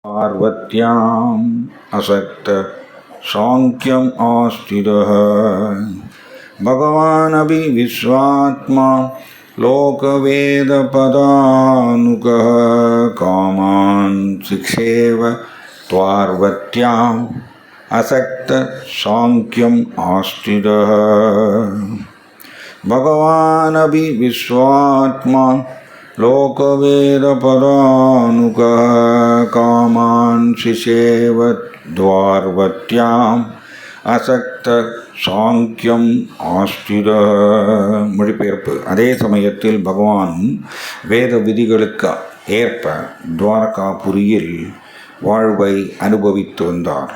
पार्वत्याम् असक्त सांख्यम् आस्थितः भगवानपि विश्वात्मा लोकवेदपदानुगः कामान् शिक्षेव त्वार्वत्याम् असक्त सांख्यम् आस्थितः भगवानपि विश्वात्मा लोकवेदपदानुगः कामान् शिषेव द्वार्वत्याम् அசக்த சாங்கியம் ஆஸ்திர. மொழிபெயர்ப்பு: அதே சமயத்தில் பகவான் வேத விதிகளுக்கு ஏற்ப துவாரகாபுரியில் வாழ்வை அனுபவித்து வந்தார்.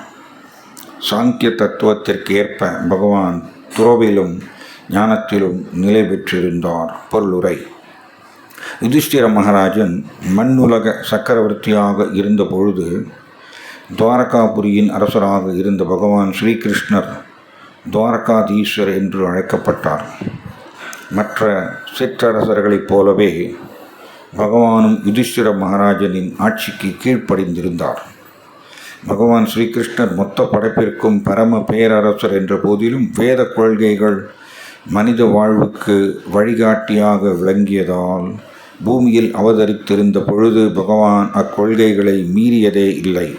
சாங்கிய தத்துவத்திற்கு ஏற்ப பகவான் துறவிலும் ஞானத்திலும் நிலை பெற்றிருந்தார். பொருளுரை: யுதிஷ்டிர மகாராஜன் மண்ணுலக சக்கரவர்த்தியாக இருந்த பொழுது துவாரகாபுரியின் அரசராக இருந்த பகவான் ஸ்ரீகிருஷ்ணர் துவாரகாதீஸ்வர் என்று அழைக்கப்பட்டார். மற்ற சிற்றரசர்களைப் போலவே பகவானும் யுதிஷ்டிர மகாராஜனின் ஆட்சிக்கு கீழ்ப்படிந்திருந்தார். பகவான் ஸ்ரீகிருஷ்ணர் மொத்த படைப்பிற்கும் பரம பேரரசர் என்ற போதிலும் வேத கொள்கைகள் மனித வாழ்வுக்கு வழிகாட்டியாக விளங்கியதால் பூமியில் அவதரித்திருந்த பொழுது பகவான் அக்கொள்கைகளை மீறியதே இல்லை.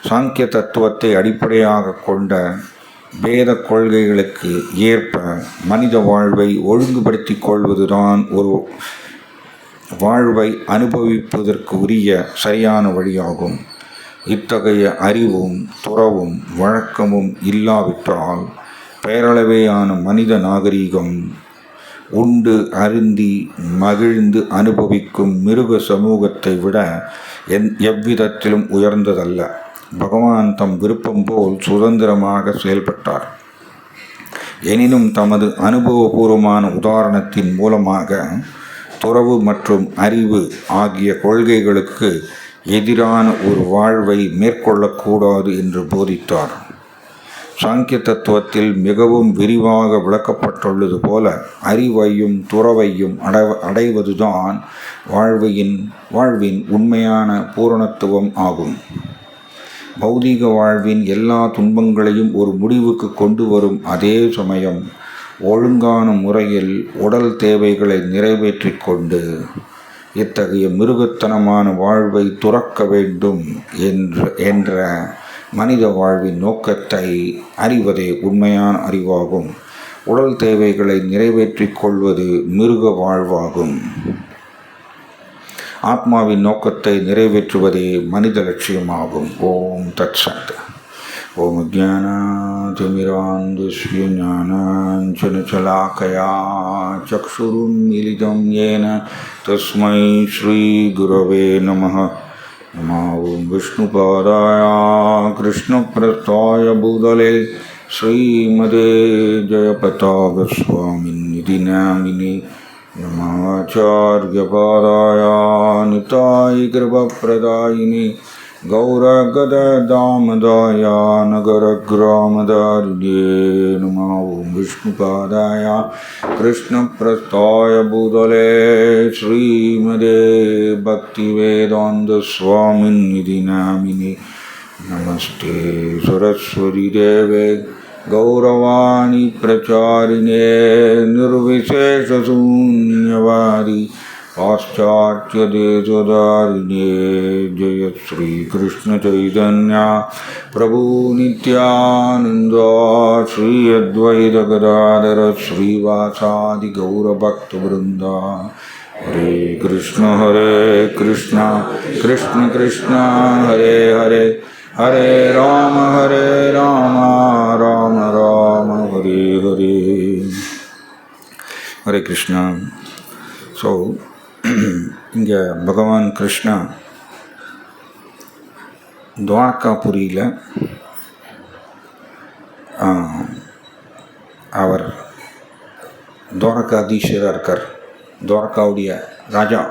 சாங்கிய தத்துவத்தை அடிப்படையாக கொண்ட வேத கொள்கைகளுக்கு ஏற்ப மனித வாழ்வை ஒழுங்குபடுத்தி கொள்வதுதான் ஒரு வாழ்வை அனுபவிப்பதற்கு உரிய சரியான வழியாகும். இத்தகைய அறிவும் துறவும் வழக்கமும் இல்லாவிட்டால் பேரளவேயான மனித நாகரீகம் உண்டு அருந்தி மகிழ்ந்து அனுபவிக்கும் மிருக சமூகத்தை விட எவ்விதத்திலும் உயர்ந்ததல்ல. பகவான் தம் விருப்பம் போல் சுதந்திரமாக செயல்பட்டார். எனினும் தமது அனுபவபூர்வமான உதாரணத்தின் மூலமாக துறவு மற்றும் அறிவு ஆகிய கொள்கைகளுக்கு எதிரான ஒரு வாழ்வை மேற்கொள்ளக்கூடாது என்று போதித்தார். சாங்கிய தத்துவத்தில் மிகவும் விரிவாக விளக்கப்பட்டுள்ளது போல அறிவையும் துறவையும் அடைவதுதான் வாழ்வின் உண்மையான பூரணத்துவம் ஆகும். பௌதீக வாழ்வின் எல்லா துன்பங்களையும் ஒரு முடிவுக்கு கொண்டு வரும் அதே சமயம் ஒழுங்கான முறையில் உடல் தேவைகளை நிறைவேற்றி கொண்டு இத்தகைய மிருகத்தனமான வாழ்வை துறக்க வேண்டும் என்ற மனித வாழ்வின் நோக்கத்தை அறிவதே உண்மையான அறிவாகும். உடல் தேவைகளை நிறைவேற்றிக் கொள்வது மிருக வாழ்வாகும். ஆத்மாவின் நோக்கத்தை நிறைவேற்றுவதே மனித லட்சியமாகும். ஓம் தத் சத். ஓம் ஜானாதிமிராந்தஸ்ய ஞானாஞ்சனசலாக்கயா சக்ஷுருன்மிலிதம் யேன தஸ்மை ஸ்ரீ குரவே நமः. नमो विष्णुपादाय कृष्णप्रस्थाय भूतले श्रीमते जयपताकस्वामिन्निति नामिने नमाचार्यपादाय निताय कृपाप्रदायिने गौरगददामदाय नगरग्रामदारिणे नमो विष्णुपादाय कृष्णप्रस्थाय भूतले श्रीमते भक्तिवेदान्तस्वामिन्निति नामिने नमस्ते सरस्वती देवे गौरवाणी प्रचारिणे निर्विशेषशून्यवादी पाश्चात्यदेशधारिणे जय श्री कृष्ण चैतन्य प्रभु नित्यानंद श्री अद्वैत गदाधर श्रीवासादि गौरभक्तवृंद. हरे कृष्ण कृष्ण कृष्ण हरे हरे हरे राम राम राम हरे हरे. हरे कृष्णा. ஸோ இங்கே பகவான் கிருஷ்ணா துவாரகாபுரியில் அவர் துவாரகாதீஸ்வரர் இருக்கார், துவாரகாவுடைய ராஜா.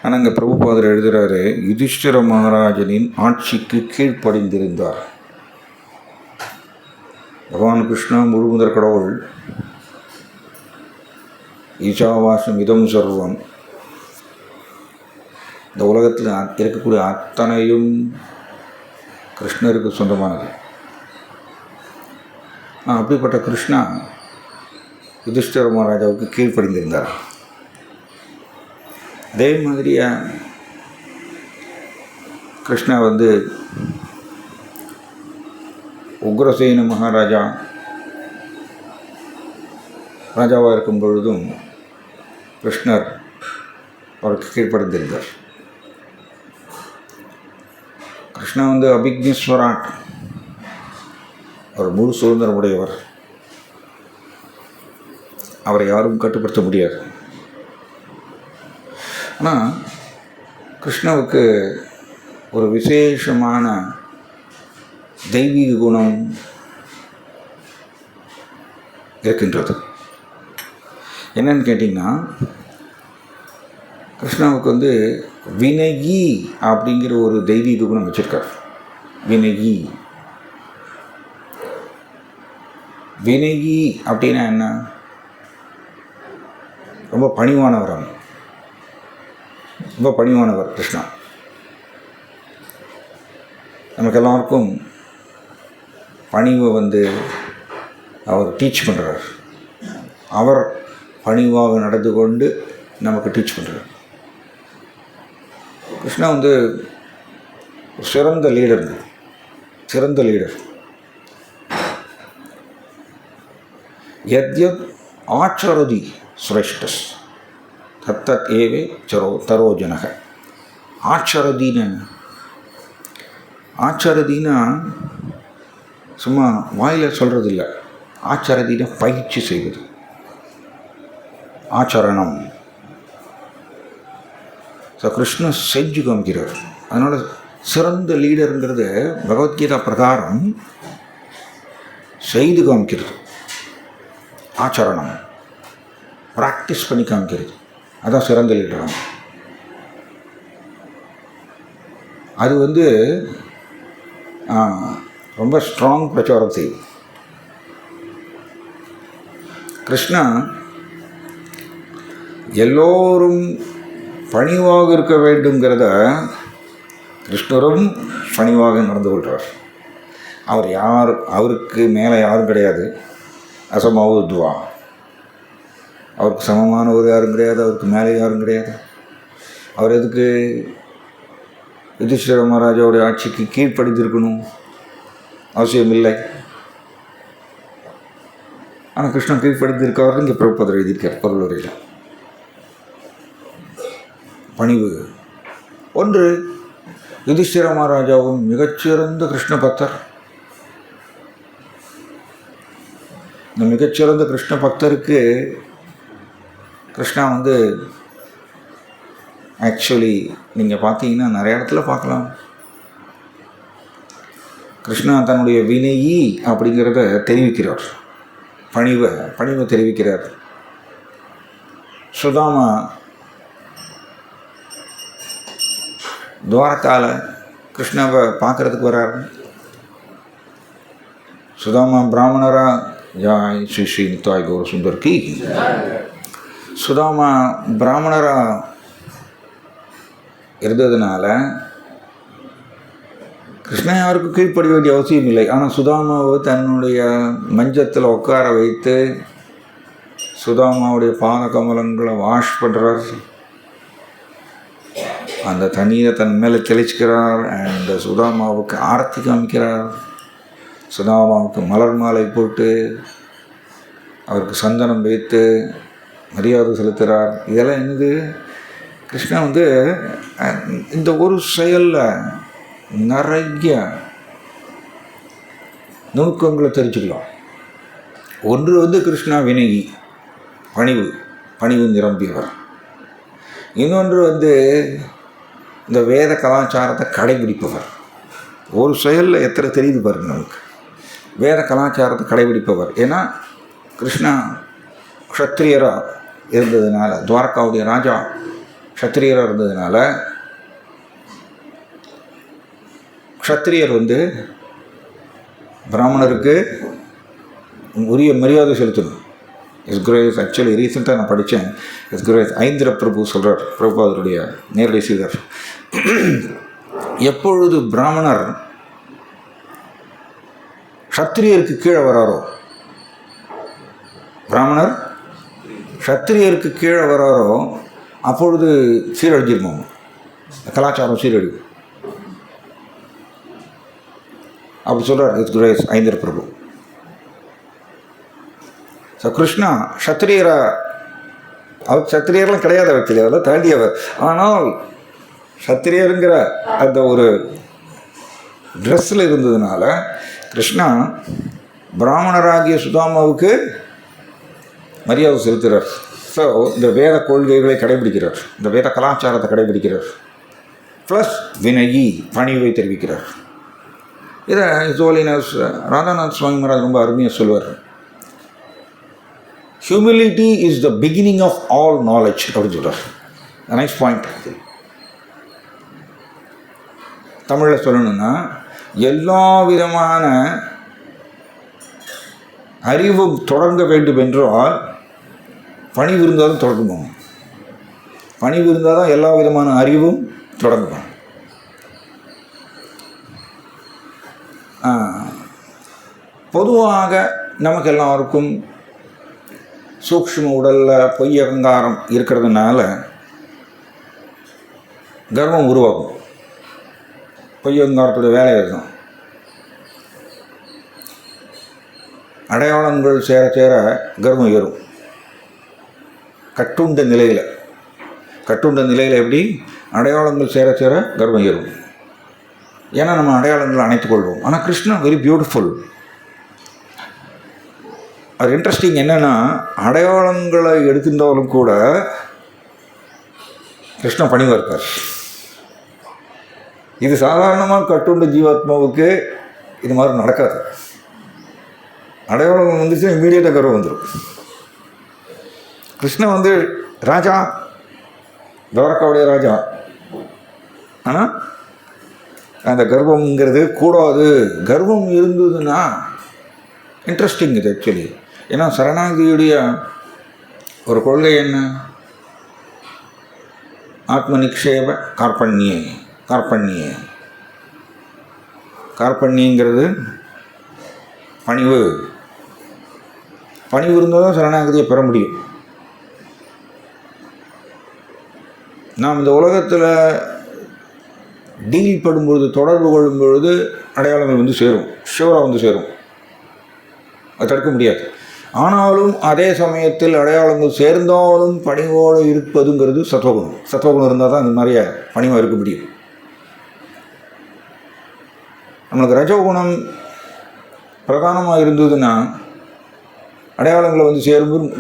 ஆனால் இங்கே பிரபுபாதர் எழுதுகிறாரு, யுதிஷ்டிர மகாராஜனின் ஆட்சிக்கு கீழ்ப்படிந்திருந்தார். பகவான் கிருஷ்ணா முழுமுதற் கடவுள். ஈசாவாசம் இதம் சர்வம் இந்த உலகத்தில் இருக்கக்கூடிய அத்தனையும் கிருஷ்ணருக்கு சொந்தமானது. அப்படிப்பட்ட கிருஷ்ணா யுதிஷ்டிர மகாராஜாவுக்கு கீழ்ப்படிந்திருந்தார். அதே மாதிரியாக கிருஷ்ணா உக்ரசேன மகாராஜா ராஜாவாக இருக்கும் பொழுதும் கிருஷ்ணர் அவருக்கு கீழ்ப்படிந்திருந்தார். கிருஷ்ணா அபிக்னேஸ்வராட், அவர் முழு சுதந்திரமுடையவர். அவரை யாரும் கட்டுப்படுத்த முடியாது. ஆனால் கிருஷ்ணாவுக்கு ஒரு விசேஷமான தெய்வீக குணம் இருக்கின்றது. என்னன்னு கேட்டிங்கன்னா, கிருஷ்ணாவுக்கு வினயி அப்படிங்கிற ஒரு தெய்வீக குணம் வச்சுருக்கார். வினயி வினயி அப்படின்னா என்ன? ரொம்ப பணிவானவர். அவன் ரொம்ப பணிவானவர் கிருஷ்ணா. நமக்கு எல்லாருக்கும் பணிவை அவர் டீச் பண்ணுறார். அவர் பணிவாக நடந்து கொண்டு நமக்கு டீச் பண்ணுறார். கிருஷ்ணா சிறந்த லீடர். யத்யத் ஆச்சரதி ஸ்ரேஷ்டஸ் தத்தத் ஏவே தரோஜனக. ஆச்சரதின்னா சும்மா வாயில் சொல்கிறது இல்லை. ஆச்சரதினா பயிற்சி செய்வது, ஆச்சரணம். ஸோ கிருஷ்ணன் செஞ்சு காமிக்கிறார். அதனால் சிறந்த லீடருங்கிறது பகவத்கீதா பிரகாரம் செய்து காமிக்கிறது. ஆச்சரணம் ப்ராக்டிஸ் பண்ணி காமிக்கிறது. அதான் சிறந்த லீடர். அது ரொம்ப ஸ்ட்ராங் பிரச்சாரம் செய்யும். கிருஷ்ணா எல்லோரும் பணிவாக இருக்க வேண்டுங்கிறத கிருஷ்ணரும் பணிவாக நடந்து கொள்கிறார். அவருக்கு மேலே யாரும் கிடையாது. அசமவுத்வா, அவருக்கு சமமானவர் யாரும் கிடையாது, அவருக்கு மேலே யாரும் கிடையாது. அவர் எதுக்கு யுதிஷ்டிர மகாராஜாவுடைய ஆட்சிக்கு கீழ்ப்படிந்திருக்கணும்? அவசியம் இல்லை. ஆனால் கிருஷ்ணன் கீழ்ப்படிந்திருக்கவர் இங்கே பிரபுபதர் எழுதியிருக்கார் பொருளுரையில். பணிவு ஒன்று. யுதிஷ்டிர மகாராஜாவும் மிகச்சிறந்த கிருஷ்ண பக்தர். இந்த மிகச்சிறந்த கிருஷ்ண பக்தருக்கு கிருஷ்ணா ஆக்சுவலி நீங்கள் பார்த்தீங்கன்னா நிறைய இடத்துல பார்க்கலாம். கிருஷ்ணா தன்னுடைய வினயி அப்படிங்கிறத தெரிவிக்கிறார். பணிவை தெரிவிக்கிறார். சுதாமா துவாரகால கிருஷ்ணாவை பார்க்குறதுக்கு வர்றார். சுதாமா பிராமணரா, ஜாய் ஸ்ரீ ஸ்ரீ நித்தாய் கௌர சுந்தர் கி. சுதாமா பிராமணரா இருந்ததுனால கிருஷ்ணன் யாருக்கும் கீழ்ப்படிய வேண்டிய அவசியம் இல்லை. ஆனால் சுதாமாவை தன்னுடைய மஞ்சத்தில் உட்கார வைத்து சுதாமாவுடைய பாத கமலங்களை வாஷ் பண்ணுறார். அந்த தண்ணீரை தன் மேலே தெளிச்சுக்கிறார். அண்ட் சுதாமாவுக்கு ஆரத்தி காமிக்கிறார். சுதாமாவுக்கு மலர் மாலை போட்டு அவருக்கு சந்தனம் வைத்து மரியாதை செலுத்துகிறார். இதெல்லாம் என்னது? கிருஷ்ணா இந்த ஒரு செயலில் நிறைய நுணுக்கங்களை தெரிஞ்சுக்கலாம். ஒன்று கிருஷ்ணா வினயி, பணிவு நிரம்பியவர். இன்னொன்று இந்த வேத கலாச்சாரத்தை கடைபிடிப்பவர். ஒரு செயலில் எத்தனை தெரியுது பாருங்க நமக்கு. வேத கலாச்சாரத்தை கடைபிடிப்பவர். ஏன்னா கிருஷ்ணா க்ஷத்ரியராக இருந்ததுனால, துவாரகாவுடைய ராஜா க்ஷத்ரியராக இருந்ததுனால க்ஷத்ரியர் பிராமணருக்கு உரிய மரியாதை செலுத்தணும். எஸ்குரேஸ் ஆக்சுவலி ரீசெண்டாக நான் படித்தேன். எஸ்குரேஸ் ஐந்திர பிரபு சொல்கிறார், பிரபுபாதருடைய நேரடி சீடர். எப்பொழுது பிராமணர் சத்திரியருக்கு கீழே வராரோ, பிராமணர் சத்திரியருக்கு கீழே வராரோ அப்பொழுது சீரழிஞ்சிருமோ, கலாச்சாரம் சீரழிவு. அப்படி சொல்கிறார் குரேஸ் ஐந்தர் பிரபு. ஸோ கிருஷ்ணா சத்திரியரா, அவர் சத்திரியர்லாம் கிடையாது, அவர் தெரியாத தாண்டியவர். ஆனால் சத்திரியருங்கிற அந்த ஒரு ட்ரெஸ்ஸில் இருந்ததுனால கிருஷ்ணா பிராமணராகிய சுதாமாவுக்கு மரியாதை செலுத்துகிறார். ஸோ இந்த வேத கொள்கைகளை கடைபிடிக்கிறார், இந்த வேத கலாச்சாரத்தை கடைபிடிக்கிறார். ப்ளஸ் வினயி, பணிவை தெரிவிக்கிறார். இதை ஹிஸ் ராதாநாத் சுவாமி மகாராஜ் ரொம்ப அருமையாக சொல்லுவார். Humility is the beginning of all knowledge அப்படின்னு சொல்கிறார். Nice point. தமிழில் சொல்லணும்னா எல்லா விதமான அறிவும் தொடங்க வேண்டும் என்றால் பணிவு இருந்தால் தான் தொடங்குவோம். பணிவு இருந்தால் தான் எல்லா விதமான அறிவும் தொடங்குவோம். பொதுவாக நமக்கு எல்லாருக்கும் சூக்ஷ்ம உடலில் பொய் அகங்காரம் இருக்கிறதுனால கர்வம் உருவாகும். பொய் அகங்காரத்துடைய வேலை இருக்கும். அடையாளங்கள் சேர சேர கர்வம் ஏறும். கட்டுண்ட நிலையில் எப்படி அடையாளங்கள் சேர சேர கர்வம் ஏறும். ஏன்னா நம்ம அடையாளங்களை அணைத்துக் கொள்வோம். ஆனால் கிருஷ்ணா வெரி பியூட்டிஃபுல். அது இன்ட்ரெஸ்டிங் என்னென்னா, அடையாளங்களை எடுக்கின்றாலும் கூட கிருஷ்ணன் பணிவாக இருக்கார். இது சாதாரணமாக கட்டுண்ட ஜீவாத்மாவுக்கு இது மாதிரி நடக்காது. அடையாளம் வந்துச்சுன்னா இம்மீடியட்டாக கர்வம் வந்துடும். கிருஷ்ணன் வந்து ராஜா, துவாரகாவுடைய ராஜா. ஆனால் அந்த கர்வம்ங்கிறது கூடாது. கர்வம் இருந்ததுன்னா இன்ட்ரெஸ்டிங் இது ஆக்சுவலி. ஏன்னா சரணாகதியுடைய ஒரு கொள்கை என்ன? ஆத்ம நிக்ஷேப கார்பண்யங்கிறது பணிவு இருந்தால் தான் சரணாகதியை பெற முடியும். நாம் இந்த உலகத்தில் டீல் படும்பொழுது, தொடர்பு கொள்ளும் பொழுது அடையாளங்கள் வந்து சேரும், ஷிவராக வந்து சேரும். அது தடுக்க முடியாது. ஆனாலும் அதே சமயத்தில் அடையாளங்கள் சேர்ந்தாலும் பணிவோடு இருப்பதுங்கிறது சத்வகுணம் இருந்தால் தான் இந்த மாதிரியே பணிவாக இருக்க முடியும். நம்மளுக்கு ரஜோகுணம் பிரதானமாக இருந்ததுன்னா அடையாளங்களை வந்து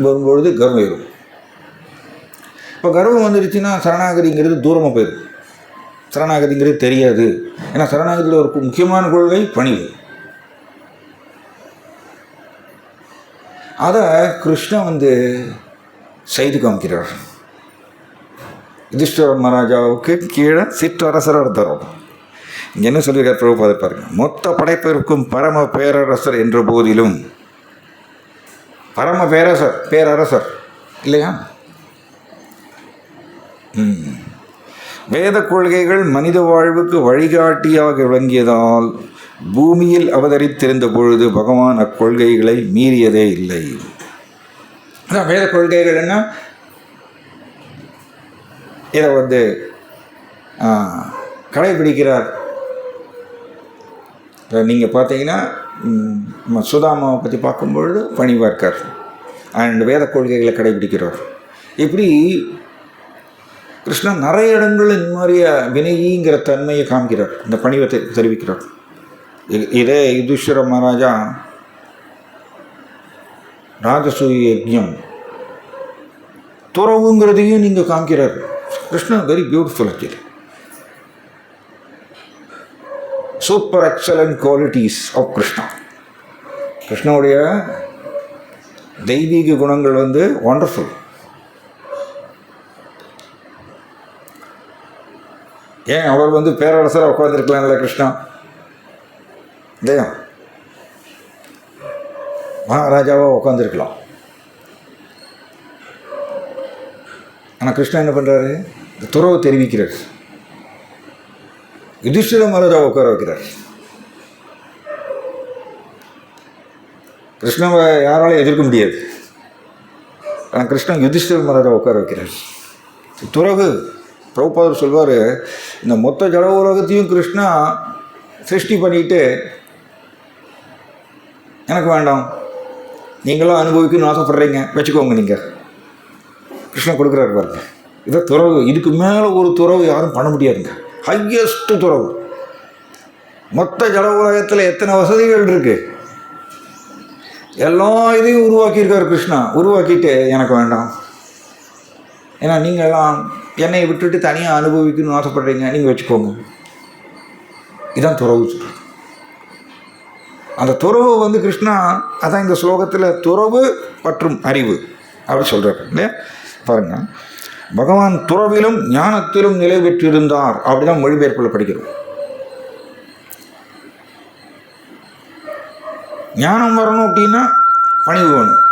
வரும்பொழுது கர்வம் ஏறும். இப்போ கர்வம் வந்துடுச்சுன்னா சரணாகதிங்கிறது தூரமாக போயிடும். சரணாகதிங்கிறது தெரியாது. ஏன்னா சரணாகதியில் ஒரு முக்கியமான கொள்கை பணிவு. அதை கிருஷ்ணன் வந்து செய்து காமிக்கிறார். யுதிஷ்டிர மகாராஜாவுக்கு கீழே சிற்றரசராக தரும். இங்கே என்ன சொல்லியிருக்கார் பிரபுபாதர் பாருங்க. மொத்த படைப்பிற்கும் பரம பேரரசர் என்ற போதிலும், பரம பேரரசர் இல்லையா? வேத கொள்கைகள் மனித வாழ்வுக்கு வழிகாட்டியாக விளங்கியதால் பூமியில் அவதரித்திருந்த பொழுது பகவான் அக்கொள்கைகளை மீறியதே இல்லை. அதான் வேத கொள்கைகள் என்ன, இதை வந்து கடைபிடிக்கிறார். நீங்கள் பார்த்தீங்கன்னா சுதாமாவை பற்றி பார்க்கும்பொழுது பணிவாக இருக்கார் அண்ட் வேத கொள்கைகளை கடைபிடிக்கிறார். இப்படி கிருஷ்ணன் நிறைய இடங்கள் இந்த மாதிரியா வினயிங்கிற தன்மையை காமிக்கிறார், இந்த பணிவை தெரிவிக்கிறார். இதே யுதிஷ்டிர மகாராஜா ராஜசூய யஜ்ஞம் துறவுங்கிறதையும் நீங்கள் காமிக்கிறார். Krishnan very beautiful actually. Super excellent qualities of கிருஷ்ணனுடைய தெய்வீக குணங்கள் வந்து ஒண்டர்ஃபுல். ஏன் அவர் வந்து பேரரசராக உட்காந்துருக்கலாம்ல கிருஷ்ணா, இல்லையா? மகாராஜாவாக உட்காந்துருக்கலாம். ஆனால் கிருஷ்ணன் என்ன பண்ணுறாரு? துறவு தெரிவிக்கிறார். யுதிஷ்டிர மகாராஜா உட்கார வைக்கிறார். கிருஷ்ணவை யாராலையும் எதிர்க்க முடியாது. ஆனால் கிருஷ்ணன் யுதிஷ்டிர மகாராஜா உட்கார வைக்கிறார். துறவு பிரபுபாதர் சொல்வார், இந்த மொத்த ஜட உலகத்தையும் கிருஷ்ணா சிருஷ்டி பண்ணிட்டு எனக்கு வேண்டாம், நீங்களாம் அனுபவிக்கணும்னு ஆசைப்படுறீங்க, வச்சுக்கோங்க. நீங்கள் கிருஷ்ணன் கொடுக்குறாரு பாருங்க. இதை துறவு. இதுக்கு மேலே ஒரு துறவு யாரும் பண்ண முடியாதுங்க. ஹையஸ்ட்டு துறவு. மொத்த ஜட உலகத்தில் எத்தனை வசதிகள் இருக்குது, எல்லா இதையும் உருவாக்கியிருக்கார் கிருஷ்ணா. உருவாக்கிட்டு எனக்கு வேண்டாம், ஏன்னா நீங்கள்லாம் என்னை விட்டுட்டு தனியாக அனுபவிக்கணும்னு ஆசைப்படுறீங்க, நீங்கள் வச்சுக்கோங்க. இதுதான் துறவு சொல்கிறது. அந்த துறவு வந்து கிருஷ்ணா அதான் இந்த ஸ்லோகத்தில் துறவு மற்றும் அறிவு அப்படி சொல்கிறார் இல்லையா. பாருங்கள், பகவான் துறவிலும் ஞானத்திலும் நிலை பெற்றிருந்தார் அப்படிதான் மொழிபெயர்ப்பில் படிக்கிறோம். ஞானம் வரணும் அப்படின்னா பணிவு வேணும்.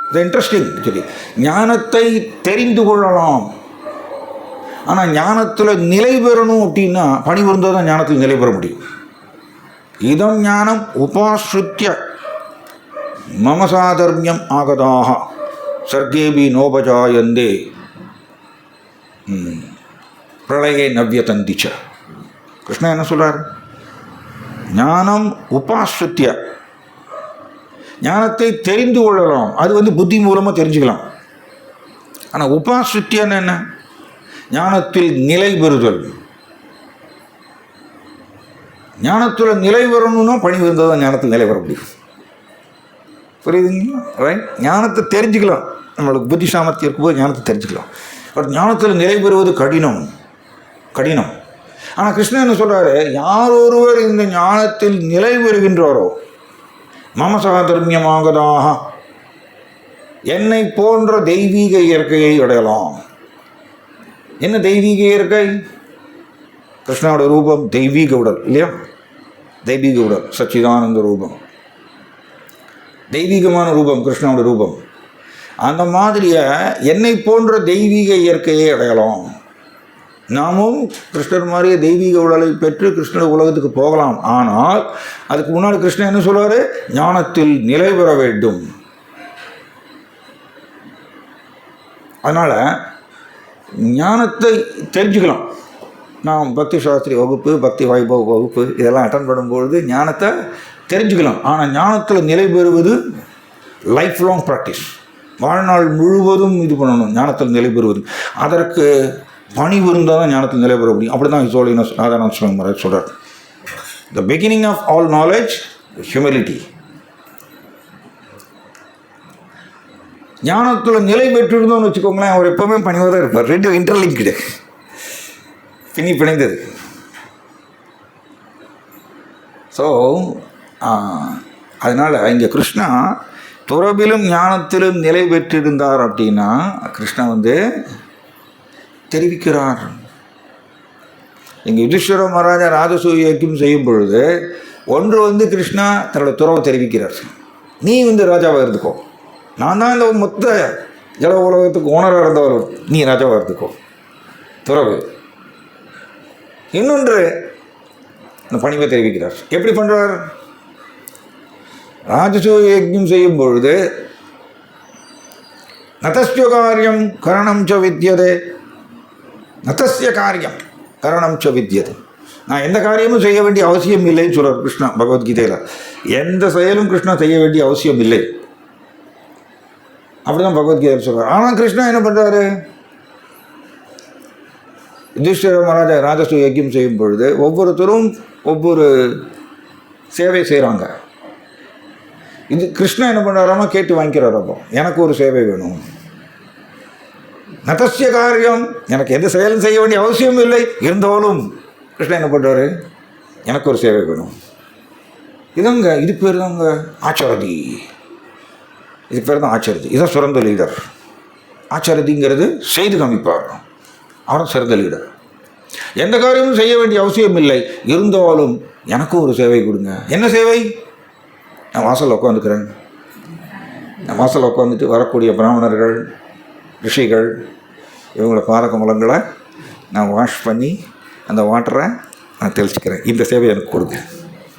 இது இன்ட்ரெஸ்டிங் சொல்லி, ஞானத்தை தெரிந்து கொள்ளலாம், ஆனால் ஞானத்தில் நிலை பெறணும் அப்படின்னா பணிவு இருந்தால் தான் ஞானத்தில் நிலை பெற முடியும். இதம் ஞானம் உபாஸ்ருத்ய மமசாதர்மியம் ஆகதாக சர்க்கேபி நோபஜாயந்தே பிரளயே நவ்யதந்திச்ச. கிருஷ்ணன் என்ன சொல்றார்? ஞானம் உபாஸ்ருத்ய, ஞானத்தை தெரிந்து கொள்ளலாம், அது வந்து புத்தி மூலமாக தெரிஞ்சுக்கலாம். ஆனால் உபாஸ்ருத்தியன்னு என்ன? ஞானத்தில் நிலை பெறுதல். ஞானத்தில் நிலை பெறணும்னா பணிவு இருந்தால் தான் ஞானத்தில் நிலை பெற முடியும். புரியுதுங்களா? ரைட். ஞானத்தை தெரிஞ்சுக்கலாம், நம்மளுக்கு புத்தி சாமர்த்தியம் இருக்கும்போது ஞானத்தை தெரிஞ்சுக்கலாம். பட் ஞானத்தில் நிலை பெறுவது கடினம். ஆனால் கிருஷ்ணன் என்ன சொல்கிறாரு? யார் ஒருவர் இந்த ஞானத்தில் நிலை பெறுகின்றாரோ மமசாதர்மியமாகதாக என்னை போன்ற தெய்வீக இயற்கையை அடையலாம். என்ன தெய்வீக இயற்கை? கிருஷ்ணனோட ரூபம் தெய்வீக உடல் இல்லையா? தெய்வீக உடல், சச்சிதானந்த ரூபம், தெய்வீகமான ரூபம் கிருஷ்ணனோட ரூபம். அந்த மாதிரியை என்னை போன்ற தெய்வீக இயற்கையை அடையலாம். நாமும் கிருஷ்ணர் மாதிரியே தெய்வீக உடலை பெற்று கிருஷ்ணர் உலகத்துக்கு போகலாம். ஆனால் அதுக்கு முன்னாடி கிருஷ்ணன் என்ன சொல்வார்? ஞானத்தில் நிலை பெற வேண்டும். அதனால் ஞானத்தை தெரிஞ்சுக்கலாம். நாம் பக்தி சாஸ்திரி வகுப்பு, பக்தி வைபவ வகுப்பு இதெல்லாம் அட்டன் பண்ணும்பொழுது ஞானத்தை தெரிஞ்சுக்கலாம். ஆனால் ஞானத்தில் நிலை பெறுவது லைஃப் லாங் ப்ராக்டிஸ். வாழ்நாள் முழுவதும் இது பண்ணணும் ஞானத்தில் நிலை பெறுவது. அதற்கு பணிவு இருந்தால் தான் ஞானத்தில் நிலை பெற முடியும். அப்படி தான் சோழியர் நாராயண சுவாமி மகாராஜ் சொல்கிறார். The beginning of all knowledge humility. ஞானத்தில் நிலை பெற்றிருந்தோம்னு வச்சுக்கோங்களேன், அவர் எப்போவுமே பணிவாக தான் இருப்பார். ரெண்டு இன்டர்லிங்க்டு, பிணைந்தது. ஸோ அதனால் இங்கே கிருஷ்ணா துறவிலும் ஞானத்திலும் நிலை பெற்றிருந்தார் அப்படின்னா கிருஷ்ணா வந்து தெரிவிக்கிறார். இங்கே யுதிஷ்டிர மகாராஜா ராஜசூயம் செய்யும் பொழுது ஒன்று வந்து கிருஷ்ணா தன்னோட துறவை தெரிவிக்கிறார். நீ வந்து ராஜாவாக இருந்துக்கோ, நான் தான் இந்த மொத்த ஜல உலகத்துக்கு ஓனராக இருந்தவர், நீ ராஜாவாக இருந்துக்கோ, துறவு. இன்னொன்று இந்த பணிவை தெரிவிக்கிறார். எப்படி பண்ணுறார்? ராஜசூய யஜ்ஞம் செய்யும் பொழுது நதஸ்ய காரியம் கரணம் ச வித்யதே, நதஸ்ய காரியம் கரணம் ச வித்யதே. நான் எந்த காரியமும் செய்ய வேண்டிய அவசியம் இல்லைன்னு சொல்கிறார் கிருஷ்ணா பகவத்கீதையில். எந்த செயலும் கிருஷ்ணா செய்ய வேண்டிய அவசியம் இல்லை, அப்படிதான் பகவத்கீதையில் சொல்கிறார். ஆனால் கிருஷ்ணா என்ன பண்ணுறாரு? யுதிஷ்டிர மகாராஜா ராஜசூய யஜ்ஞம் செய்யும் பொழுது ஒவ்வொருத்தரும் ஒவ்வொரு சேவை செய்கிறாங்க. இது கிருஷ்ணா என்ன பண்ணுறாராமா கேட்டு வாங்கிக்கிறாரப்போ, எனக்கு ஒரு சேவை வேணும். நதஸ்ய காரியம், எனக்கு எந்த செயலும் செய்ய வேண்டிய அவசியம் இல்லை, இருந்தாலும் கிருஷ்ணன் என்ன பண்ணுறாரு? எனக்கு ஒரு சேவை வேணும். இதுங்க இது பேர் தாங்க ஆச்சாரதி. இது பேர் தான் ஆச்சாரதி. இதுதான் சிறந்த லீடர். ஆச்சாரதிங்கிறது செய்து காமிப்பார், அவரும் சிறந்த லீடர். எந்த காரியமும் செய்ய வேண்டிய அவசியம் இல்லை, இருந்தாலும் எனக்கும் ஒரு சேவை கொடுங்க. என்ன சேவை? நான் வாசலில் உட்காந்துக்கிறேன். நான் வாசலில் உட்காந்துட்டு வரக்கூடிய பிராமணர்கள், ரிஷிகள், இவங்களோட பாதகமலங்களை நான் வாஷ் பண்ணி அந்த வாட்டரை நான் தெளிச்சுக்கிறேன், இந்த சேவை எனக்கு கொடுங்க,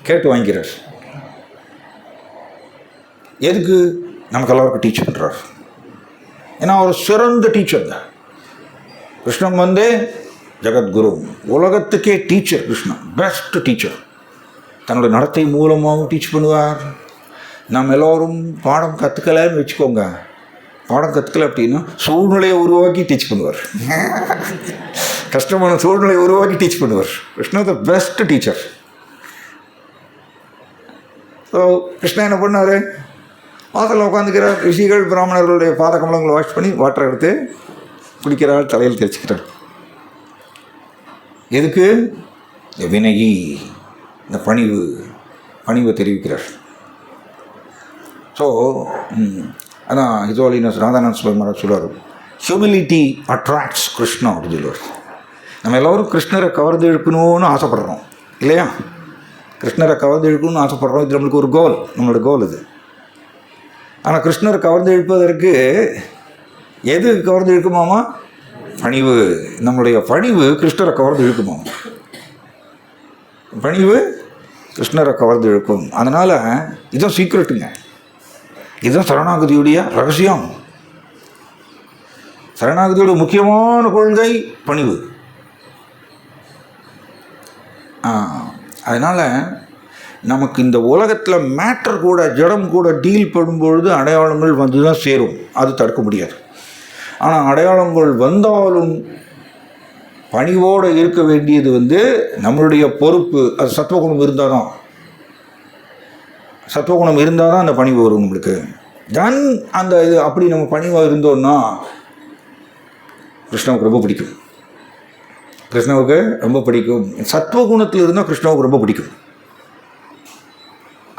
கேட்டு வாங்கிக்கிறார். எதுக்கு? நமக்கு எல்லாருக்கும் டீச் பண்ணுறார். ஏன்னா அவர் சிறந்த டீச்சர் தான். கிருஷ்ணன் வந்து ஜெகத்குரு, உலகத்துக்கே டீச்சர். Krishnan best teacher. தன்னுடைய நடத்தை மூலமாகவும் டீச் பண்ணுவார். நம்ம எல்லோரும் பாடம் கற்றுக்கலன்னு வச்சுக்கோங்க, பாடம் கற்றுக்கல அப்படின்னா சூழ்நிலையை உருவாக்கி டீச் பண்ணுவார். கஷ்டமான சூழ்நிலையை உருவாக்கி டீச் பண்ணுவார். Krishna the best teacher. So Krishna என்ன பண்ணார்? வாசலில் உட்காந்துக்கிறார். ரிஷிகள் பிராமணர்களுடைய பாத கமலங்களை வாஷ் பண்ணி வாட்டர் எடுத்து குடிக்கிறார், தலையில் தெரிச்சுக்கிறார். எதுக்கு? வினயி, இந்த பணிவை தெரிவிக்கிறார். ஸோ அதான் ஹிசோலினஸ் ராதானந்த் சுவாமி மகாராஜ் சொல்லுவார், ஹியூமிலிட்டி அட்ராக்ட்ஸ் கிருஷ்ணா அப்படின்னு சொல்லுவார். நம்ம எல்லோரும் கிருஷ்ணரை கவர்ந்து இழுக்கணும்னு ஆசைப்படுறோம் இல்லையா? கிருஷ்ணரை கவர்ந்து இழுக்கணும்னு ஆசைப்படுறோம். இது நம்மளுக்கு ஒரு கோல், நம்மளோட கோல் இது. ஆனால் கிருஷ்ணரை கவர்ந்து இழுப்பதற்கு எது கவர்ந்து இழுக்குமாமா? பணிவு. நம்மளுடைய பணிவு கிருஷ்ணரை கவர்ந்து இழுக்குமாமா. பணிவு கிருஷ்ணரை கவர்ந்து இழுக்கும். அதனால் இதுதான் சீக்ரெட்டுங்க, இதுதான் சரணாகதியுடைய ரகசியம். சரணாகதியோட முக்கியமான கொள்கை பணிவு. அதனால் நமக்கு இந்த உலகத்தில் மேட்டர் கூட, ஜடம் கூட டீல் பண்ணும்பொழுது அடையாளங்கள் வந்து தான் சேரும், அது தடுக்க முடியாது. ஆனால் அடையாளங்கள் வந்தாலும் பணிவோடு இருக்க வேண்டியது வந்து நம்மளுடைய பொறுப்பு. அது சத்துவகுணம் இருந்தால் தான், சத்துவகுணம் இருந்தால் தான் அந்த பணிவு வரும் நம்மளுக்கு. தென் அந்த இது அப்படி நம்ம பணிவாக இருந்தோம்னா கிருஷ்ணாவுக்கு ரொம்ப பிடிக்கும். கிருஷ்ணாவுக்கு ரொம்ப பிடிக்கும். சத்துவகுணத்தில் இருந்தால் கிருஷ்ணாவுக்கு ரொம்ப பிடிக்கும்.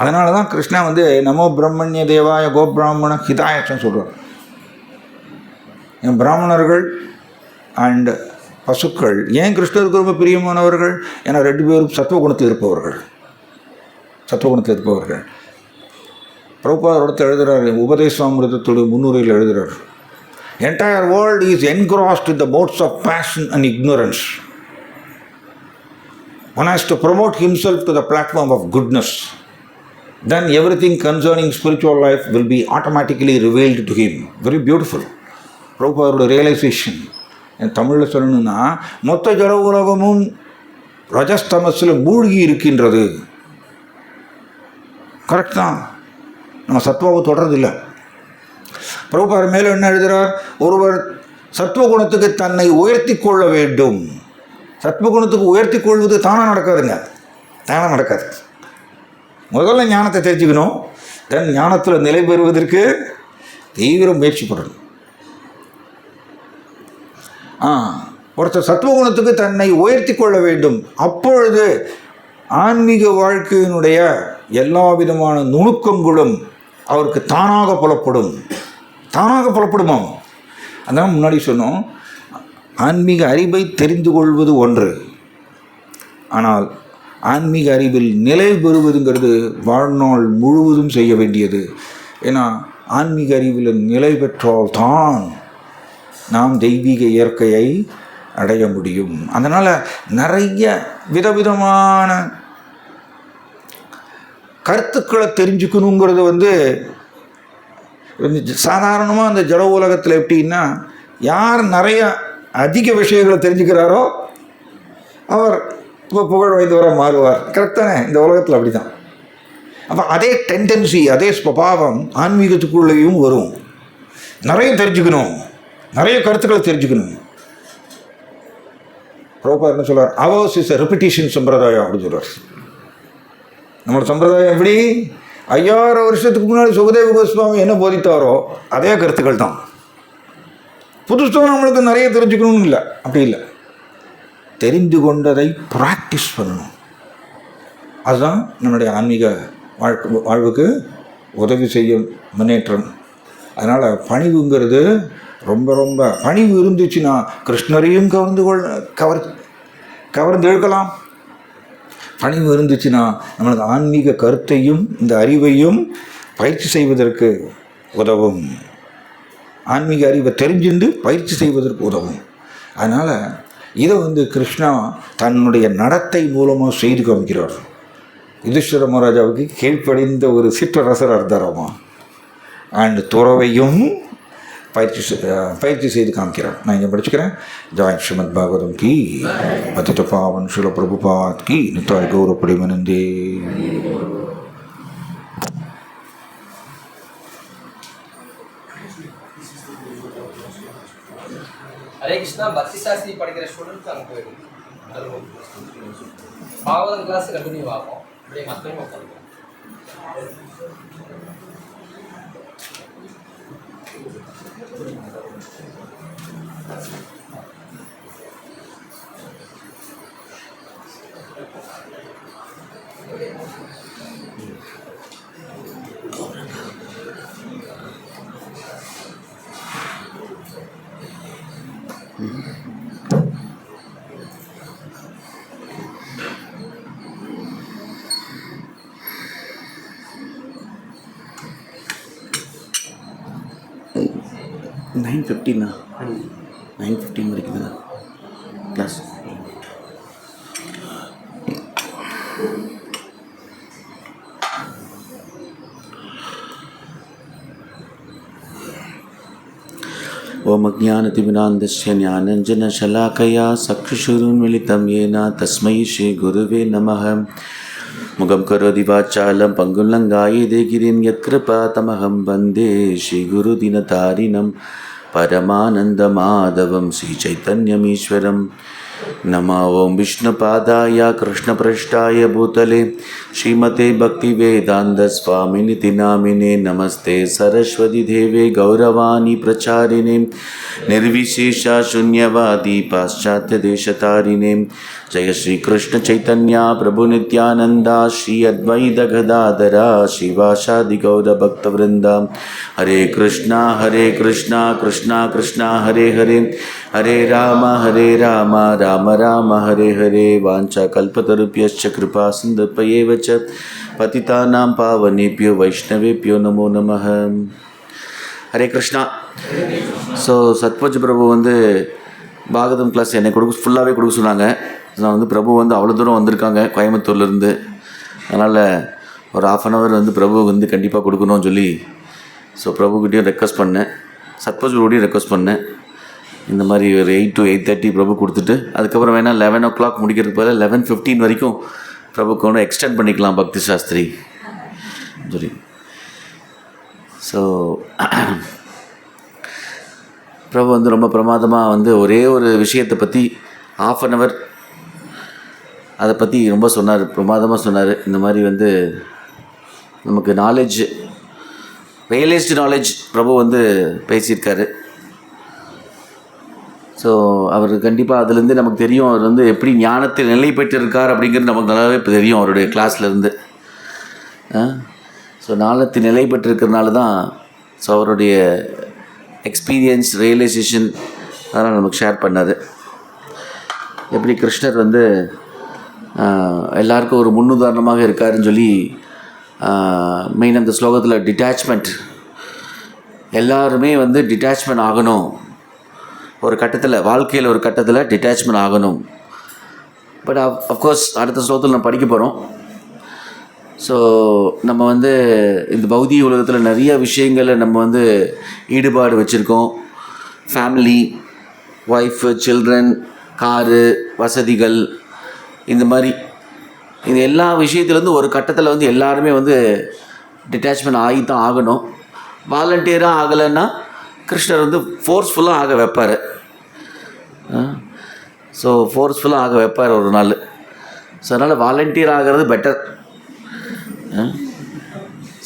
அதனால தான் கிருஷ்ணா வந்து நமோ பிரம்மண்ய தேவாய கோபிராமண ஹிதாயச்சன்னு சொல்கிறார். பிராமணர்கள் அண்ட் பசுக்கள் ஏன் கிருஷ்ணருக்கு ரொம்ப பிரியமானவர்கள்? ஏன்னா ரெண்டு பேரும் சத்துவகுணத்தில் இருப்பவர்கள். சத்துவகுணத்தில் இருப்பவர்கள். பிரபுபாதத்தை எழுதுகிறார், உபதேசாமிருதத்துடைய முன்னுரையில் எழுதுகிறார், entire world is engrossed in the modes of passion and ignorance. One has to promote himself to the platform of goodness. Then everything concerning spiritual life will be automatically revealed to him. Very beautiful. பிரபுபாதோட realisation. என் தமிழில் சொல்லணும்னா, மொத்த ஜட உலகமும் ரஜஸ்தமஸில் மூழ்கி இருக்கின்றது. Correct தான். நம்ம சத்வாவை தொடர்றதில்லை. பிரபுபாதர் மேலே என்ன எழுதுகிறார்? ஒருவர் சத்வகுணத்துக்கு தன்னை உயர்த்தி கொள்ள வேண்டும். சத்வகுணத்துக்கு உயர்த்தி கொள்வது தானாக நடக்காதுங்க, தானாக நடக்காது. முதல்ல ஞானத்தை தெரிஞ்சுக்கணும். தென் ஞானத்தில் நிலை பெறுவதற்கு தீவிர முயற்சி பண்ணணும். ஒருத்தர் சத்வகுணத்துக்கு தன்னை உயர்த்தி கொள்ள வேண்டும். அப்பொழுது ஆன்மீக வாழ்க்கையினுடைய எல்லா விதமான நுணுக்கங்களும் அவருக்கு தானாக புலப்படும். தானாக புலப்படுமாம். அதான் முன்னாடி சொன்னோம், ஆன்மீக அறிவை தெரிந்து கொள்வது ஒன்று, ஆனால் ஆன்மீக அறிவில் நிலை பெறுவதுங்கிறது வாழ்நாள் முழுவதும் செய்ய வேண்டியது. ஏன்னா ஆன்மீக அறிவில் நிலை பெற்றால் தான் நாம் தெய்வீக இயற்கையை அடைய முடியும். அதனால் நிறைய விதவிதமான கருத்துக்களை தெரிஞ்சுக்கணுங்கிறது வந்து சாதாரணமாக அந்த ஜட உலகத்தில் எப்படின்னா, யார் நிறைய அதிக விஷயங்களை தெரிஞ்சுக்கிறாரோ அவர் இப்போ புகழ் வாய்ந்தவராக மாறுவார். கரெக்டானே? இந்த உலகத்தில் அப்படி தான். அப்போ அதே டெண்டன்சி, அதே ஸ்வபாவம் ஆன்மீகத்துக்குள்ளேயும் வரும். நிறைய தெரிஞ்சுக்கணும், நிறைய கருத்துக்களை தெரிஞ்சுக்கணும். பிரபுபாதர் என்ன சொல்றார்? அவர்ஸ் இஸ் எ ரெபிட்டிஷன் சம்பிரதாயம் அப்படின்னு சொல்றார். நம்மளோட சம்பிரதாயம் எப்படி? 5000 வருஷத்துக்கு முன்னாடி சுகதேவ கோஸ்வாமி என்ன போதித்தாரோ அதே கருத்துக்கள் தான். புதுசாக நம்மளுக்கு நிறைய தெரிஞ்சுக்கணும்னு இல்லை, அப்படி இல்லை. தெரிந்து கொண்டதை ப்ராக்டிஸ் பண்ணணும். அதுதான் நம்மளுடைய ஆன்மீக வாழ்வுக்கு உதவி செய்யும் முன்னேற்றம். அதனால் பணிவுங்கிறது ரொம்ப ரொம்ப, பணிவு இருந்துச்சுன்னா கிருஷ்ணரையும் கவர்ந்து இழுக்கலாம். பணிவு இருந்துச்சுன்னா நம்மளுக்கு ஆன்மீக கருத்தையும் இந்த அறிவையும் பயிற்சி செய்வதற்கு உதவும். ஆன்மீக அறிவை தெரிஞ்சுண்டு பயிற்சி செய்வதற்கு உதவும். அதனால் இதை கிருஷ்ணா தன்னுடைய நடத்தை மூலமாக செய்து காமிக்கிறார். யுதிஷ்டிர மகாராஜாவுக்கு கீழ்ப்படிந்த ஒரு சிற்றரசர் இருந்தாராமா. அண்ட் துறவையும் பயிற்சி செய்து காமிக்கிறார். நான் இங்கே படிச்சுக்கிறேன். ஜாய் ஸ்ரீமத் பாகவதம் கி பதித பாவன் ஸ்ரீல பிரபுபாத் கி நித்தாய் கௌரவப்படி மனந்தே. ஹரே கிருஷ்ணா. பக்தி சாஸ்திரி படிக்கிற ஸ்டூடெண்ட்ஸ் அங்கே போயிடும். பாவதம் கிளாஸ் கண்டினியூ ஆகும். அப்படியே மக்களும் உட்காந்து நைன் 9:15 வரைக்கும் தான் கிளாஸ். ஓம் அஜ்ஞானதிமிராந்தஸ்ய ஞானஞ்சனசலாக்கயா சக்ஷுஷுருன்மிலிதம் ஏன தஸ்மை ஸ்ரீ குருவே நமः. முகம் கரோதி வாசாலம் பங்குல்லங்காயதே கிரிம் யத்கிருபாதமஹம் வந்தே ஸ்ரீகுருதினதாரிணம் பரமானந்தமாதவம் ஸ்ரீச்சைத்தன்யமீஸ்வரம். நம ஓம் விஷ்ணுபாதாய கிருஷ்ணபிரஷ்டாய பூதலே ஸ்ரீமதே பக்திவேதாந்த ஸ்வாமிநிதி நாமினே. நமஸ்தே சரஸ்வதி தேவே கௌரவாணி பிரச்சாரிணே நிர்விசேஷ शून्यवादी पाश्चात्य देशतारिणे. जय श्री कृष्ण चैतन्य प्रभु नित्यानंदा श्री अद्वैत गदाधरा शिवासादि गौर भक्तवृंदा. हरे कृष्णा कृष्णा कृष्णा हरे हरे, हरे राम राम राम हरे हरे. वाञ्छा कल्पतरुभ्यश्च कृपा सिन्धुभ्येव च पतितानां पावनेभ्यो वैष्णवेभ्यो नमो नमः. हरे कृष्णा. ஸோ சத்வஜ் பிரபு பாகவதம் கிளாஸ் என்னை ஃபுல்லாகவே கொடுக்க சொன்னாங்க. நான் பிரபு அவ்வளோ தூரம் வந்திருக்காங்க கோயம்புத்தூர்லேருந்து. அதனால் ஒரு 1/2 hour பிரபு கண்டிப்பாக கொடுக்கணும்னு சொல்லி ஸோ பிரபுக்கிட்டையும் ரெக்வஸ்ட் பண்ணேன், சத்வஜ் பிரபுடையும் ரெக்வஸ்ட் பண்ணேன். இந்த மாதிரி ஒரு 8 to 8:30 பிரபு கொடுத்துட்டு அதுக்கப்புறம் வேணால் 11 o'clock முடிக்கிறதுக்கு பதில் 11:15 வரைக்கும் பிரபுக்கு எக்ஸ்டெண்ட் பண்ணிக்கலாம் பக்தி சாஸ்திரி சொல்லி. ஸோ பிரபு ரொம்ப பிரமாதமாக ஒரே ஒரு விஷயத்தை பற்றி 1/2 hour அதை பற்றி ரொம்ப சொன்னார், பிரமாதமாக சொன்னார். இந்த மாதிரி நமக்கு நாலேஜ், ரியலைஸ்டு நாலேஜ் பிரபு பேசியிருக்காரு. ஸோ அவர் கண்டிப்பாக அதுலேருந்து நமக்கு தெரியும் அவர் எப்படி ஞானத்தில் நிலை பெற்றிருக்கார் அப்படிங்கிறது நமக்கு நல்லாவே இப்போ தெரியும் அவருடைய கிளாஸ்லேருந்து. ஸோ ஞானத்தில் நிலை பெற்றிருக்கிறதுனால தான் ஸோ அவருடைய எக்ஸ்பீரியன்ஸ், ரியலைசேஷன் அதெல்லாம் நமக்கு ஷேர் பண்ணார். எப்படி கிருஷ்ணர் எல்லாருக்கும் ஒரு முன்னுதாரணமாக இருக்காருன்னு சொல்லி மெயின் அந்த ஸ்லோகத்தில் டிட்டாச்மெண்ட், எல்லாருமே டிட்டாச்மெண்ட் ஆகணும் ஒரு கட்டத்தில், வாழ்க்கையில் ஒரு கட்டத்தில் டிட்டாச்மெண்ட் ஆகணும். பட் அஃப்கோர்ஸ் அடுத்த ஸ்லோகத்தில் நம்ம படிக்க போகிறோம். ஸோ நம்ம இந்த பௌதிக உலகத்தில் நிறைய விஷயங்களில் நம்ம ஈடுபாடு வச்சுருக்கோம். ஃபேமிலி, ஒய்ஃபு, சில்ட்ரன், காரு, வசதிகள், இந்த மாதிரி இந்த எல்லா விஷயத்துலேருந்து ஒரு கட்டத்தில் எல்லாருமே டிட்டாச்மெண்ட் ஆகி தான் ஆகணும். வாலண்டியராக ஆகலைன்னா கிருஷ்ணர் ஃபோர்ஸ்ஃபுல்லாக ஆக வைப்பார். ஸோ ஃபோர்ஸ்ஃபுல்லாக ஆக வைப்பார் ஒரு நாள். ஸோ அதனால் வாலண்டியர் ஆகிறது பெட்டர்.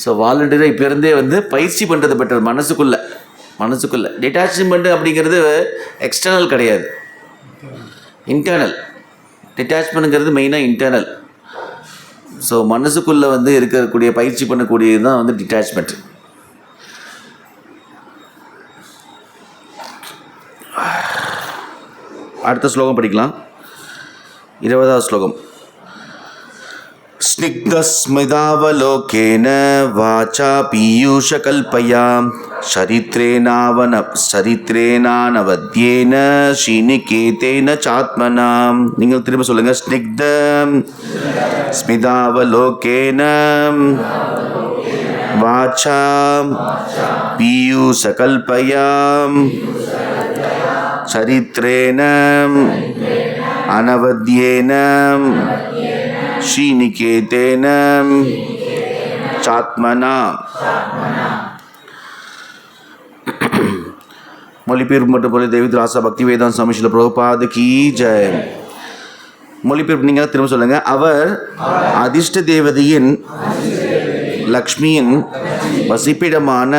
ஸோ வாலண்டியராக இப்போ இருந்தே பயிற்சி பண்ணுறது பெட்டர். மனசுக்குள்ளே டிட்டாச்மெண்ட் அப்படிங்கிறது எக்ஸ்டர்னல் கிடையாது, இன்டர்னல். டிட்டாச்மெண்ட்டுங்கிறது மெயினாக இன்டர்னல். ஸோ மனசுக்குள்ளே இருக்கக்கூடிய பயிற்சி பண்ணக்கூடியது தான் டிட்டாச்மெண்ட். அடுத்த ஸ்லோகம் படிக்கலாம். 20வது ஸ்லோகம். स्निग्धस्मितावलोकेन वाचा पीयूषकल्पया சரித்ரேனானவத்யேன ஸ்ரீநிகேதேன சாத்மனா. நீங்கள் திரும்ப சொல்லுங்க. ஸ்னிக்தம் ஸ்மிதாவலோகேன வாச்சா பீயூஷகல்பயா சரித்ரேன அனவத்யேன ஸ்ரீநிகேதேன சாத்மனா. மொழிபெயர்ப்பு மற்றும் பொருள் தேவித் ராசா பக்தி வேதாந்த சுவாமி ஸ்ரீல பிரபுபாத கி ஜெய். மொழிபெயர்ப்பு நீங்கள் திரும்ப சொல்லுங்க. அவர் அதிர்ஷ்ட தேவதையின் லக்ஷ்மியின் வசிப்பிடமான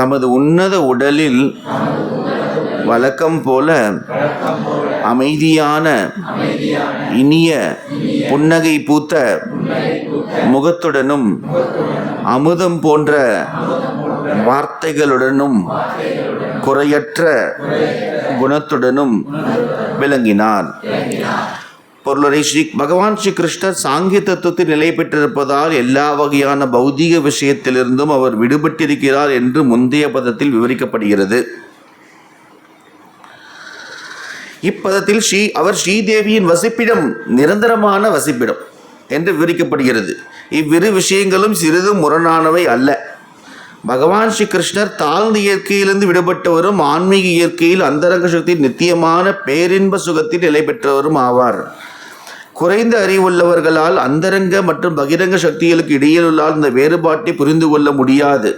தமது உன்னத உடலில் வழக்கம் போல அமைதியான இனிய புன்னகை பூத்த முகத்துடனும் அமுதம் போன்ற வார்த்தைகளுடனும் குறையற்ற குணத்துடனும் விளங்கினார். பொருளரை பகவான் ஸ்ரீ கிருஷ்ணர் சாங்கிய தத்துவத்தில் நிலை பெற்றிருப்பதால் எல்லா வகையான பௌதிக விஷயத்திலிருந்தும் அவர் விடுபட்டிருக்கிறார் என்று முந்தைய பதத்தில் விவரிக்கப்படுகிறது. இப்பதத்தில் அவர் ஸ்ரீதேவியின் வசிப்பிடம் நிரந்தரமான வசிப்பிடம் என்று விவரிக்கப்படுகிறது. இவ்விரு விஷயங்களும் சிறிதும் முரணானவை அல்ல. பகவான் ஸ்ரீ கிருஷ்ணர் தாழ்ந்த இயற்கையிலிருந்து விடுபட்டவரும் ஆன்மீக இயற்கையில் அந்தரங்க சக்தியில் நித்தியமான பேரின்ப சுகத்தில் நிலை பெற்றவரும் ஆவார். குறைந்த அறிவுள்ளவர்களால் அந்தரங்க மற்றும் பகிரங்க சக்திகளுக்கு இடையிலுள்ள இந்த வேறுபாட்டை புரிந்து கொள்ள முடியாது.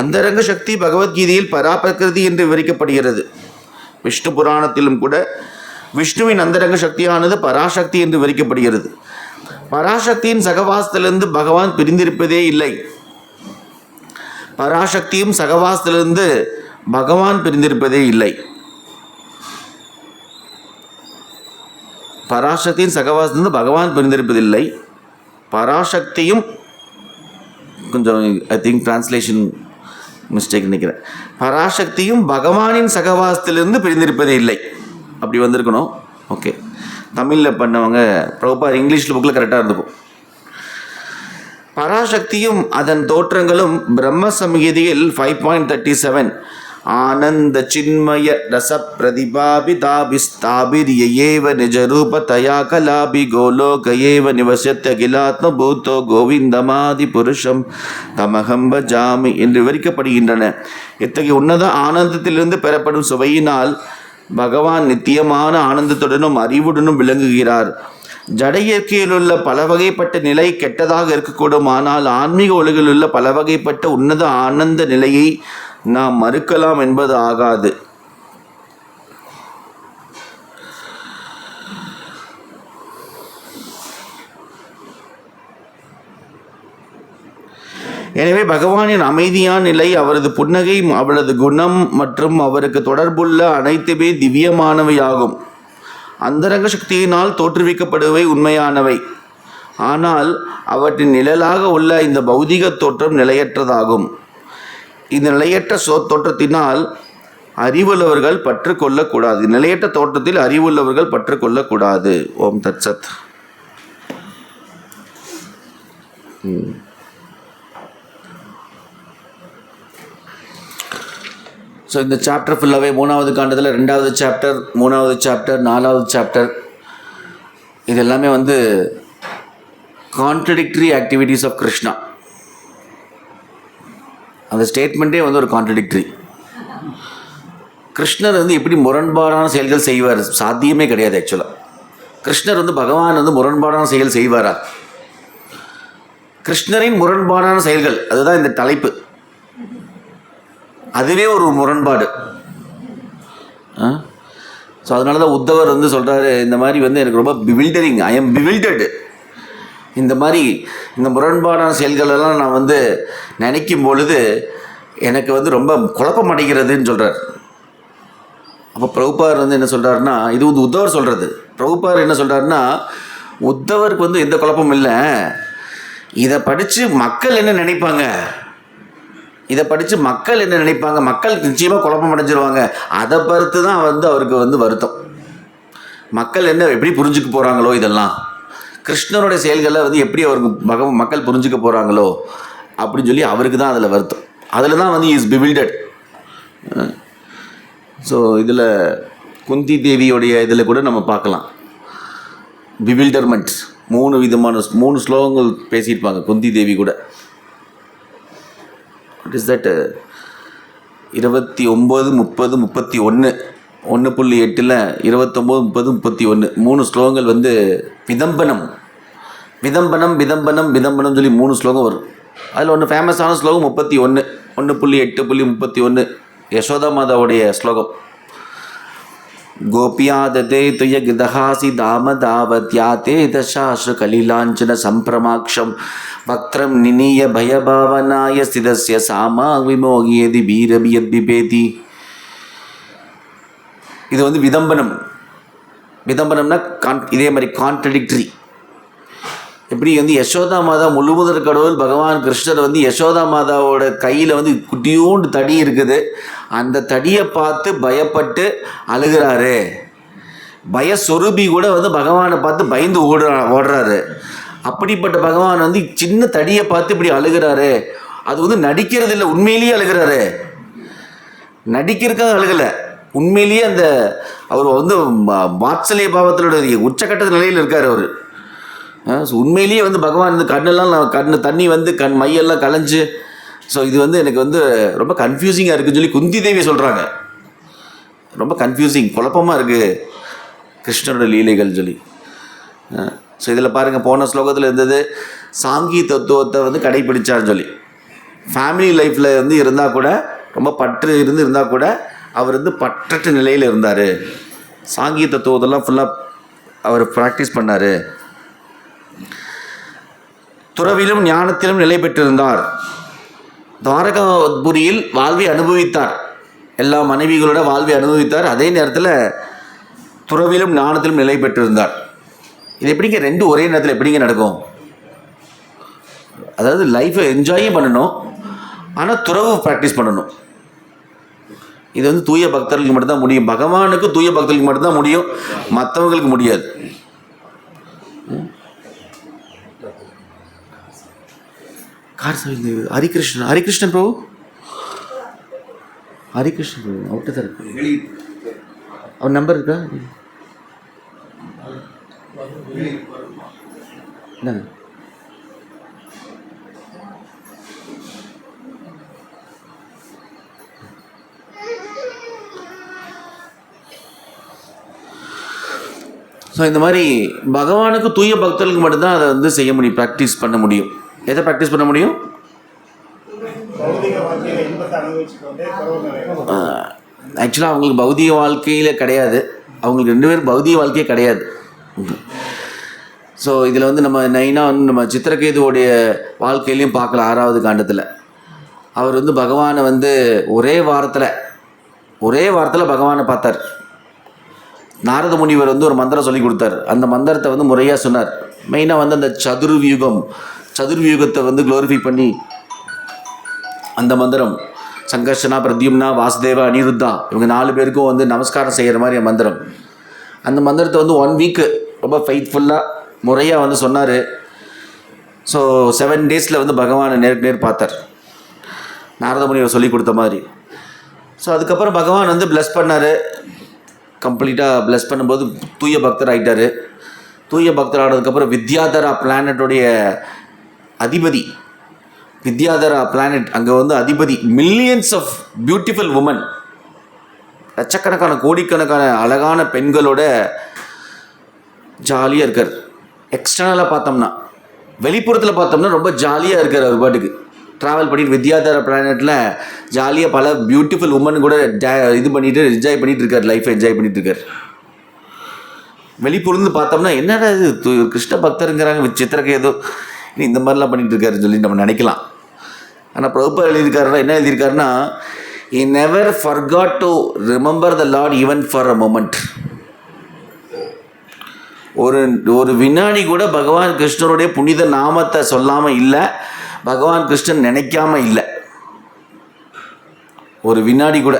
அந்தரங்க சக்தி பகவத்கீதையில் பராபிரகிருதி என்று விவரிக்கப்படுகிறது. விஷ்ணு புராணத்திலும் கூட விஷ்ணுவின் அந்தரங்க சக்தியானது பராசக்தி என்று விவரிக்கப்படுகிறது. பராசக்தியின் சகவாசத்திலிருந்து பகவான் பிரிந்திருப்பதே இல்லை. பராசக்தியும் சகவாசத்திலிருந்து பகவான் பிரிந்திருப்பதே இல்லை. பராசக்தியின் சகவாசத்திலிருந்து பகவான் பிரிந்திருப்பதில்லை. பராசக்தியும் கொஞ்சம் ஐ திங்க் டிரான்ஸ்லேஷன் மிஸ்டேக் நினைக்கிறேன். பராசக்தியும் பகவானின் சகவாசத்திலிருந்து பிரிந்திருப்பதே இல்லை. அப்படி வந்திருக்கணும். ஓகே, தமிழில் பண்ணவங்க ப்ராப்பர் இங்கிலீஷில் புக்கில் கரெக்டாக இருந்துக்கும். பராசக்தியும் அதன் தோற்றங்களும் பிரம்ம சம்ஹிதையில் 5.37 ஆனந்த சின்மய ரச பிரதிபாபிதாபிஸ்தாபிரியேவ நிஜரூப தயா கலாபி கோலோகயேவ நிவசத்த கிலாத்ம பூத்தோ கோவிந்தமாதி புருஷம் தமகம் பஜாமி என்று விவரிக்கப்படுகின்றன. இத்தகைய உன்னத ஆனந்தத்திலிருந்து பெறப்படும் சுவையினால் பகவான் நித்தியமான ஆனந்தத்துடனும் அறிவுடனும் விளங்குகிறார். ஜட இயற்கையில் உள்ள பல வகைப்பட்ட நிலை கெட்டதாக இருக்கக்கூடும். ஆனால் ஆன்மீக உலகில் உள்ள பல வகைப்பட்ட உன்னத ஆனந்த நிலையை நாம் மறுக்கலாம் என்பது ஆகாது. எனவே பகவானின் அமைதியான நிலை, அவரது புன்னகை, அவரது குணம் மற்றும் அவருக்கு தொடர்புள்ள அனைத்துமே திவ்யமானவையாகும். அந்தரங்க சக்தியினால் தோற்றுவிக்கப்படுவை உண்மையானவை. ஆனால் அவற்றின் நிழலாக உள்ள இந்த பௌதிக தோற்றம் நிலையற்றதாகும். இந்த நிலையற்ற தோற்றத்தினால் அறிவுள்ளவர்கள் பற்று கொள்ளக்கூடாது. நிலையற்ற தோற்றத்தில் அறிவுள்ளவர்கள் பற்று கொள்ளக்கூடாது. ஓம் தத்சத். ஸோ இந்த சாப்டர் ஃபுல்லாகவே 3வது காண்டத்தில் 2வது சாப்டர், 3வது சாப்டர், 4வது சாப்டர் இது எல்லாமே வந்து கான்ட்ரடிக்டரி ஆக்டிவிட்டீஸ் ஆஃப் கிருஷ்ணா. அந்த ஸ்டேட்மெண்ட்டே வந்து ஒரு கான்ட்ரடிக்டரி. கிருஷ்ணர் வந்து எப்படி முரண்பாடான செயல்கள் செய்வார்? சாத்தியமே கிடையாது. ஆக்சுவலாக கிருஷ்ணர் வந்து பகவான் வந்து முரண்பாடான செயல் செய்வாரா? கிருஷ்ணரின் முரண்பாடான செயல்கள், அதுதான் இந்த தலைப்பு. அதுவே ஒரு முரண்பாடு. ஸோ அதனால தான் உத்தவர் வந்து சொல்கிறாரு, இந்த மாதிரி வந்து எனக்கு ரொம்ப பிவில்டரிங், ஐ எம் பிவில்டர்டு. இந்த மாதிரி இந்த முரண்பாடான செயல்களெல்லாம் நான் வந்து நினைக்கும் பொழுது எனக்கு வந்து ரொம்ப குழப்பம் அடைகிறதுன்னு சொல்கிறார். அப்போ பிரபுபார் வந்து என்ன சொல்கிறாருன்னா, இது வந்து உத்தவர் சொல்கிறது. பிரபுபார் என்ன சொல்கிறாருன்னா, உத்தவருக்கு வந்து எந்த குழப்பமும் இல்லை. இதை படித்து மக்கள் என்ன நினைப்பாங்க, மக்கள் நிச்சயமாக குழப்பம் அடைஞ்சிருவாங்க. அதை பொறுத்து தான் வந்து அவருக்கு வந்து வருத்தம். மக்கள் என்ன எப்படி புரிஞ்சுக்க போகிறாங்களோ இதெல்லாம். கிருஷ்ணருடைய செயல்களை வந்து எப்படி அவருக்கு மக்கள் புரிஞ்சுக்க போகிறாங்களோ அப்படின்னு சொல்லி அவருக்கு தான் அதில் வருத்தம். அதில் தான் வந்து இஸ் பிவில்டட். ஸோ இதில் குந்தி தேவியோடைய இதில் கூட நம்ம பார்க்கலாம் பிவில்டர்மெண்ட். 3 விதமான 3 ஸ்லோகங்கள் பேசியிருப்பாங்க குந்தி தேவி கூட. What is that? 29, 30, 31, 1.8, 29, 30, 31 3 ஸ்லோகங்கள் வந்து விதம்பனம் விதம்பனம் விதம்பனம் விதம்பனம் சொல்லி 3 ஸ்லோகம் வரும். அதில் ஒன்று ஃபேமஸான ஸ்லோகம் 31, 1.8.31 யசோதா மாதாவுடைய ஸ்லோகம். கோபியாததே துய கிதஹாசி தாமதாவத்யாதே தசாஸ்ரு கலிலாஞ்சன சம்பிரமாக்ஷம் வக்ரம் நினிய பயபாவனாய ஸ்திதஸ்ய சாமா விமோகியதி பீரபியத் பிபேதி. இது வந்து விதம்பனம். விதம்பனம்னா இதே மாதிரி கான்ட்ரடிக்டரி. எப்படி வந்து யசோதா மாதா முழுமுதற் கடவுள் பகவான் கிருஷ்ணர் வந்து யசோதா மாதாவோட கையில் வந்து குட்டியோண்டு தடி இருக்குது. அந்த தடியை பார்த்து பயப்பட்டு அழுகிறாரு. பயஸ்வரூபி கூட வந்து பகவானை பார்த்து பயந்து ஓடுறாரு. அப்படிப்பட்ட பகவான் வந்து சின்ன தடியை பார்த்து இப்படி அழுகிறாரு. அது வந்து நடிக்கிறது இல்லை, உண்மையிலேயே அழுகிறாரு. நடிக்கிறதுக்காக அழுகலை, உண்மையிலேயே அந்த அவர் வந்து வாத்சல்ய பாவத்தினுடைய உச்சக்கட்ட நிலையில் இருக்கார் அவர். உண்மையிலேயே வந்து பகவான் வந்து கண்ணெல்லாம் தண்ணி வந்து மையெல்லாம் கலைஞ்சு. ஸோ இது வந்து எனக்கு வந்து ரொம்ப கன்ஃபியூசிங்காக இருக்குதுன்னு சொல்லி குந்தி தேவி சொல்கிறாங்க. ரொம்ப கன்ஃபியூசிங், குழப்பமாக இருக்குது கிருஷ்ணரோட லீலைகள் சொல்லி. ஸோ இதில் பாருங்கள், போன ஸ்லோகத்தில் இருந்தது சாங்கி தத்துவத்தை வந்து கடைப்பிடிச்சார்னு சொல்லி. ஃபேமிலி லைஃப்பில் வந்து இருந்தால் கூட ரொம்ப பற்று இருந்தால் கூட அவர் வந்து பற்றற்ற நிலையில் இருந்தார். சாங்கி தத்துவத்தெல்லாம் ஃபுல்லாக அவர் ப்ராக்டிஸ் பண்ணார். துறவிலும் ஞானத்திலும் நிலை பெற்றிருந்தார். துவாரகாபுரியில் வாழ்வை அனுபவித்தார். எல்லா மனைவிகளோட வாழ்வை அனுபவித்தார். அதே நேரத்தில் துறவிலும் ஞானத்திலும் நிலை பெற்றிருந்தார். இது எப்படிங்க 2 ஒரே நேரத்தில் எப்படிங்க நடக்கும்? அதாவது லைஃப்பை என்ஜாயும் பண்ணணும், ஆனால் துறவு ப்ராக்டிஸ் பண்ணணும். இது வந்து தூய பக்தர்களுக்கு மட்டும்தான் முடியும். பகவானுக்கு தூய பக்தர்களுக்கு மட்டும்தான் முடியும், மற்றவங்களுக்கு முடியாது. ஹரிகிருஷ்ணன் ஹரிகிருஷ்ணன் ப்ரோ, ஹரிகிருஷ்ணன் ப்ரோ அவர்கிட்ட தான் இருக்கு. அவர் நம்பர் இருக்கா? என்ன ஸோ இந்த மாதிரி பகவானுக்கு தூய பக்தர்களுக்கு மட்டும்தான் அதை வந்து செய்ய முடியும், ப்ராக்டிஸ் பண்ண முடியும். எதை ப்ராக்டிஸ் பண்ண முடியும்? ஆக்சுவலாக அவங்களுக்கு பௌதிக வாழ்க்கையில் கிடையாது, அவங்களுக்கு 2 பேரும் பௌதிக வாழ்க்கையே கிடையாது. ஸோ இதில் வந்து நம்ம நைனாக வந்து நம்ம சித்திரகேதுவோடைய வாழ்க்கையிலையும் பார்க்கலாம். 6வது காண்டத்தில் அவர் வந்து பகவானை வந்து ஒரே வாரத்தில் பகவானை பார்த்தார். நாரத முனிவர் வந்து ஒரு மந்திரம் சொல்லி கொடுத்தார். அந்த மந்திரத்தை வந்து முறையாக சொன்னார். மெயினாக வந்து அந்த சதுர்வியூகத்தை வந்து க்ளோரிஃபை பண்ணி அந்த மந்திரம் சங்கர்ஷனா, பிரத்யும்னா, வாசுதேவா, அனிருத்தா இவங்க 4 பேருக்கும் வந்து நமஸ்காரம் செய்கிற மாதிரி மந்திரம். அந்த மந்திரத்தை வந்து 1 வீக்கு ரொம்ப ஃபெய்த்ஃபுல்லாக முறையாக வந்து சொன்னார். ஸோ 7 டேஸில் வந்து பகவானை நேர் பார்த்தார், நாரத முனிவர் சொல்லி கொடுத்த மாதிரி. ஸோ அதுக்கப்புறம் பகவான் வந்து ப்ளஸ் பண்ணார். கம்ப்ளீட்டாக ப்ளஸ் பண்ணும்போது தூய பக்தர் ஆகிட்டார். தூய பக்தர் ஆனதுக்கப்புறம் வித்யாதரா பிளானட்டோடைய அதிபதி, வித்யாதரா பிளானட் அங்கே வந்து அதிபதி, மில்லியன்ஸ் ஆஃப் பியூட்டிஃபுல் உமன், லட்சக்கணக்கான கோடிக்கணக்கான அழகான பெண்களோட ஜாலியாக இருக்கார். எக்ஸ்டர்னலாக பார்த்தோம்னா, வெளிப்புறத்தில் பார்த்தோம்னா ரொம்ப ஜாலியாக இருக்கார். அவர் பாட்டுக்கு ட்ராவல் பண்ணிட்டு வித்யாதர பிளானட்டில் ஜாலியாக பல பியூட்டிஃபுல் உமன் கூட இது பண்ணிவிட்டு என்ஜாய் பண்ணிகிட்டு இருக்கார், லைஃப்பை என்ஜாய் பண்ணிகிட்டு இருக்கார். வெளிப்புறந்து பார்த்தோம்னா என்னடா இது கிருஷ்ண பக்தருங்கிறாங்க, சித்திரகேது இந்த மாதிரிலாம் பண்ணிகிட்டு இருக்காருன்னு சொல்லி நம்ம நினைக்கலாம். ஆனால் பிரபுபாதர் எழுதியிருக்காருன்னா என்ன எழுதியிருக்காருன்னா, he never forgot to remember the Lord even for a moment. ஒரு வினாடி கூட பகவான் கிருஷ்ணருடைய புனித நாமத்தை சொல்லாமல் இல்லை, பகவான் கிருஷ்ணன் நினைக்காம இல்லை ஒரு வினாடி கூட.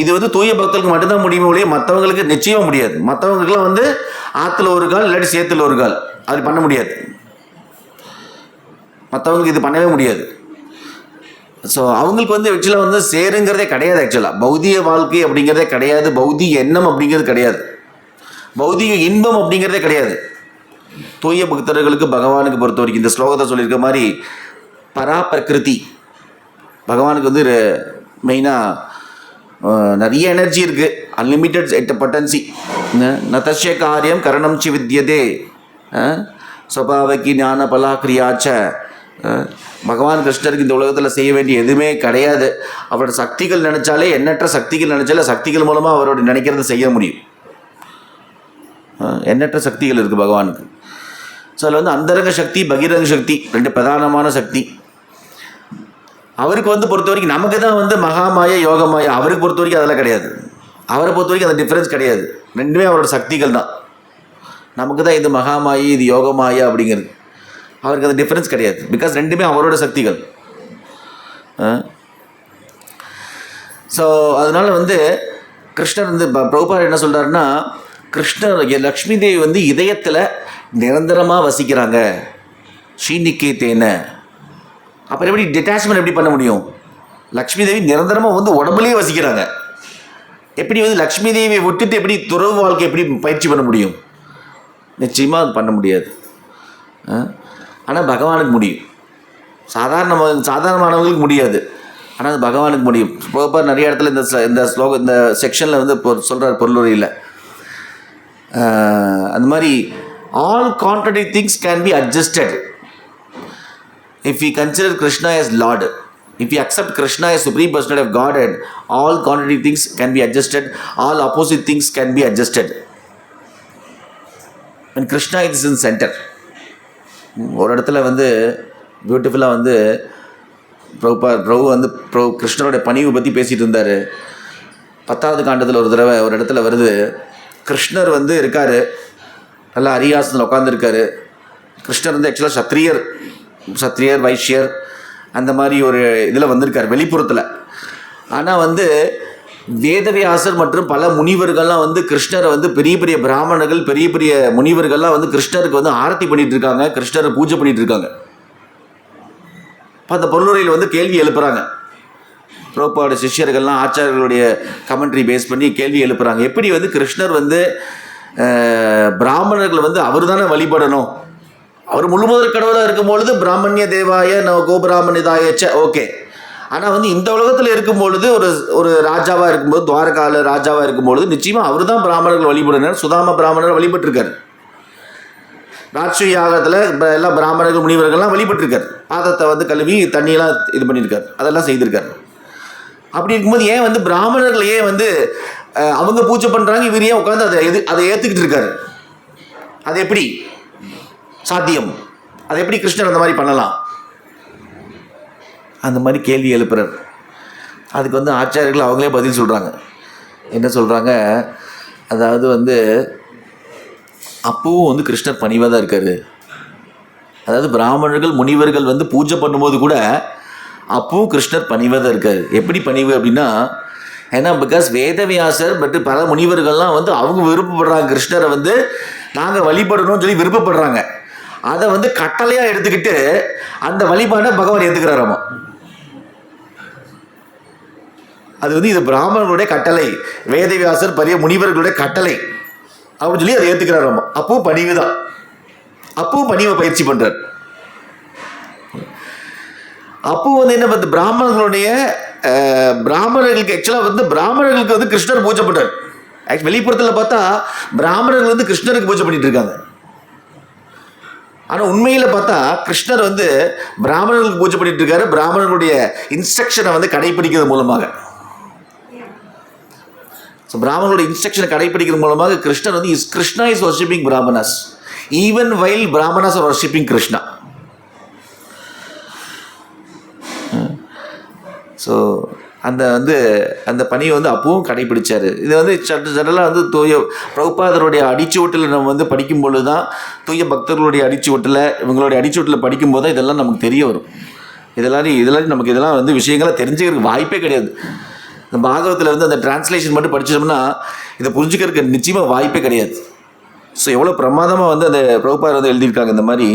இது வந்து தூய பக்தர்களுக்கு மட்டும்தான் முடியுமே ஒழிய மற்றவங்களுக்கு நிச்சயமாக முடியாது. மற்றவங்களுக்குலாம் வந்து ஆற்றுல ஒரு கால் இல்லாட்டி சேத்துல ஒரு கால். அது பண்ண முடியாது, மற்றவங்களுக்கு இது பண்ணவே முடியாது. ஸோ அவங்களுக்கு வந்து ஆக்சுவலாக வந்து சேருங்கிறதே கிடையாது. ஆக்சுவலாக பௌதிக வாழ்க்கை அப்படிங்கிறதே கிடையாது, பௌதிக எண்ணம் அப்படிங்கிறது கிடையாது, பௌதிக இன்பம் அப்படிங்கிறதே கிடையாது. தூய பக்தர்களுக்கு பகவானுக்கு பொறுத்த வரைக்கும் இந்த ஸ்லோகத்தை சொல்லியிருக்க மாதிரி பரா பிரகிருதி, பகவானுக்கு வந்து மெயினாக நிறைய எனர்ஜி இருக்குது, அன்லிமிட்டெட் பொட்டன்சி. நதஸ்ய காரியம் கரணம் சி வித்யதே ஸ்வபாவகி ஞான பலாக்கிரியாச்ச. பகவான் கிருஷ்ணருக்கு இந்த உலகத்தில் செய்ய வேண்டிய எதுவுமே கிடையாது. அவரோட சக்திகள் நினச்சாலே, எண்ணற்ற சக்திகள் நினச்சாலே சக்திகள் மூலமாக அவரோட நினைக்கிறத செய்ய முடியும். எண்ணற்ற சக்திகள் இருக்குது பகவானுக்கு. ஸோ அதில் வந்து அந்தரங்க சக்தி, பகிரங்க சக்தி, ரெண்டு பிரதானமான சக்தி. அவருக்கு வந்து பொறுத்த வரைக்கும் நமக்கு தான் வந்து மகாமாய யோகமாயா, அவருக்கு பொறுத்த வரைக்கும் அதெல்லாம் கிடையாது. அவரை பொறுத்த வரைக்கும் அந்த டிஃப்ரென்ஸ் கிடையாது, ரெண்டுமே அவரோட சக்திகள் தான். நமக்கு தான் இது மகாமாயி, இது யோகமாயா அப்படிங்கிறது. அவருக்கு அந்த டிஃப்ரென்ஸ் கிடையாது, பிகாஸ் ரெண்டுமே அவரோட சக்திகள். ஸோ அதனால் வந்து கிருஷ்ணர் வந்து பிரபுபாதர் என்ன சொல்கிறாருன்னா, கிருஷ்ணர் லக்ஷ்மி தேவி வந்து இதயத்தில் நிரந்தரமாக வசிக்கிறாங்க, ஸ்ரீநிகேதேன. அப்புறம் எப்படி டிட்டாச்மெண்ட் எப்படி பண்ண முடியும்? லக்ஷ்மி தேவி நிரந்தரமாக வந்து உடம்புலேயே வசிக்கிறாங்க. எப்படி வந்து லக்ஷ்மி தேவியை விட்டுட்டு எப்படி துறவு வாழ்க்கை எப்படி பயிற்சி பண்ண முடியும்? நிச்சயமாக அது பண்ண முடியாது. ஆனால் பகவானுக்கு முடியும். சாதாரணமானவங்களுக்கு முடியாது, ஆனால் அது பகவானுக்கு முடியும். ப்ரோப்பர் நிறைய இடத்துல இந்த ஸ்லோகம் இந்த செக்ஷனில் வந்து சொல்கிறார் பொருளுரையில். அந்த மாதிரி all contradict things can be adjusted if we consider Krishna as Lord. If we accept Krishna as Supreme Personality of Godhead, all contrary things can be adjusted, all opposite things can be adjusted. When Krishna is in center. ஒரு இடத்துல வந்து பியூட்டிஃபுல்லாக வந்து பிரபு வந்து கிருஷ்ணரோட பணிவை பற்றி பேசிகிட்டு இருந்தார். 10வது காண்டத்தில் ஒரு தடவை ஒரு இடத்துல வருது, கிருஷ்ணர் வந்து இருக்கார், நல்லா அரியாசனத்தில் உட்காந்துருக்காரு. கிருஷ்ணர் வந்து ஆக்சுவலாக சத்திரியர் வைஷ்யர் அந்த மாதிரி ஒரு இதில் வந்திருக்கார் வெளிப்புறத்தில். ஆனால் வந்து வேதவியாசர் மற்றும் பல முனிவர்கள்லாம் வந்து கிருஷ்ணரை வந்து பெரிய பெரிய பிராமணர்கள், பெரிய பெரிய முனிவர்கள்லாம் வந்து கிருஷ்ணருக்கு வந்து ஆரத்தி பண்ணிகிட்டு இருக்காங்க, கிருஷ்ணரை பூஜை பண்ணிகிட்டு இருக்காங்க. அந்த பொருளுரையில் வந்து கேள்வி எழுப்புறாங்க. பிரபுபாவோட சிஷ்யர்கள்லாம் ஆச்சாரியர்களுடைய கமெண்ட்ரி பேஸ் பண்ணி கேள்வி எழுப்புறாங்க. எப்படி வந்து கிருஷ்ணர் வந்து பிராமணர்கள் வந்து அவர் தானே வழிபடணும், அவர் முழுமுதற் கடவுளாக இருக்கும்பொழுது பிராமணிய தேவாய கோபிராமணிதாயச்ச ஓகே. ஆனால் வந்து இந்த உலகத்தில் இருக்கும்பொழுது ஒரு ராஜாவாக இருக்கும்போது, துவாரகால ராஜாவாக இருக்கும்பொழுது நிச்சயமாக அவர் தான் பிராமணர்கள் வழிபடுறார். சுதாம பிராமணர் வழிபட்டிருக்கார். ராட்சு யாகத்தில் எல்லா பிராமணர்கள் முனிவர்கள்லாம் வழிபட்டிருக்கார். பாதத்தை வந்து கழுவி தண்ணியெல்லாம் இது பண்ணியிருக்கார், அதெல்லாம் செய்திருக்கார். அப்படி இருக்கும்போது ஏன் வந்து பிராமணர்கள் ஏன் வந்து அவங்க பூஜை பண்ணுறாங்க, இவர் ஏன் உட்காந்து அதை ஏற்றுக்கிட்டு இருக்காரு? அது எப்படி சாத்தியம்? அது எப்படி கிருஷ்ணர் அந்த மாதிரி பண்ணலாம்? அந்த மாதிரி கேள்வி எழுப்புறார். அதுக்கு வந்து ஆச்சாரியர்கள் அவங்களே பதில் சொல்கிறாங்க. என்ன சொல்கிறாங்க? அதாவது வந்து அப்பவும் வந்து கிருஷ்ணர் பணிவாக தான் இருக்கார். அதாவது பிராமணர்கள் முனிவர்கள் வந்து பூஜை பண்ணும்போது கூட அப்பவும் கிருஷ்ணர் பணிவாக தான் இருக்கார். எப்படி பணிவு அப்படின்னா, ஏன்னா பிகாஸ் வேதவியாசர் பட் பல முனிவர்கள்லாம் வந்து அவங்க விருப்பப்படுறாங்க, கிருஷ்ணரை வந்து நாங்கள் வழிபடணும்னு சொல்லி விருப்பப்படுறாங்க. அதை வந்து கட்டளையாக எடுத்துக்கிட்டு அந்த வழிபாடை பகவான் ஏற்றுக்கிறாராமா. அது வந்து இது பிராமணர்களுடைய கட்டளை, வேதவியாசர் பெரிய முனிவர்களுடைய கட்டளை அப்படின்னு சொல்லி அதை ஏற்றுக்கிறாராமா. அப்பவும் பணிவு தான், அப்பவும் பணிவை பயிற்சி பண்ணுறார். அப்போ வந்து என்ன பார்த்து பிராமணர்களுக்கு ஆக்சுவலாக வந்து பிராமணர்களுக்கு வந்து கிருஷ்ணர் பூஜை பண்ணுறார். வெளிப்புறத்தில் பார்த்தா பிராமணர்கள் வந்து கிருஷ்ணருக்கு பூஜை பண்ணிட்டு இருக்காங்க. ஆனால் உண்மையில் பார்த்தா கிருஷ்ணர் வந்து பிராமணர்களுக்கு பூஜை பண்ணிட்டு இருக்காரு, பிராமணர்களுடைய இன்ஸ்ட்ரக்ஷனை வந்து கடைபிடிக்கிறது மூலமாக. ஸோ பிராமணர்களுடைய இன்ஸ்ட்ரக்ஷனை கடைபிடிக்கிறது மூலமாக கிருஷ்ணர் வந்து Krishna is worshipping Brahmanas even while Brahmanas are worshipping Krishna. So அந்த பணியை வந்து அப்பவும் கடைபிடிச்சார். இது வந்து ஜெனரலாக வந்து பிரபுபாதருடைய அடிச்சுவட்டில் நம்ம வந்து படிக்கும்பொழுது தான், தூய பக்தர்களுடைய அடிச்சுவட்டில் இவங்களுடைய அடிச்சுவட்டில் படிக்கும்போது தான் இதெல்லாம் நமக்கு தெரிய வரும். இதெல்லாம் நமக்கு இதெல்லாம் வந்து விஷயங்களை தெரிஞ்சுக்கிறதுக்கு வாய்ப்பே கிடையாது. இந்த பாகவத்தில் வந்து அந்த டிரான்ஸ்லேஷன் மட்டும் படித்தோம்னா இதை புரிஞ்சுக்கிறதுக்கு நிச்சயமாக வாய்ப்பே கிடையாது. ஸோ எவ்வளோ பிரமாதமாக வந்து அந்த பிரபுபாதர் வந்து எழுதியிருக்காங்க இந்த மாதிரி.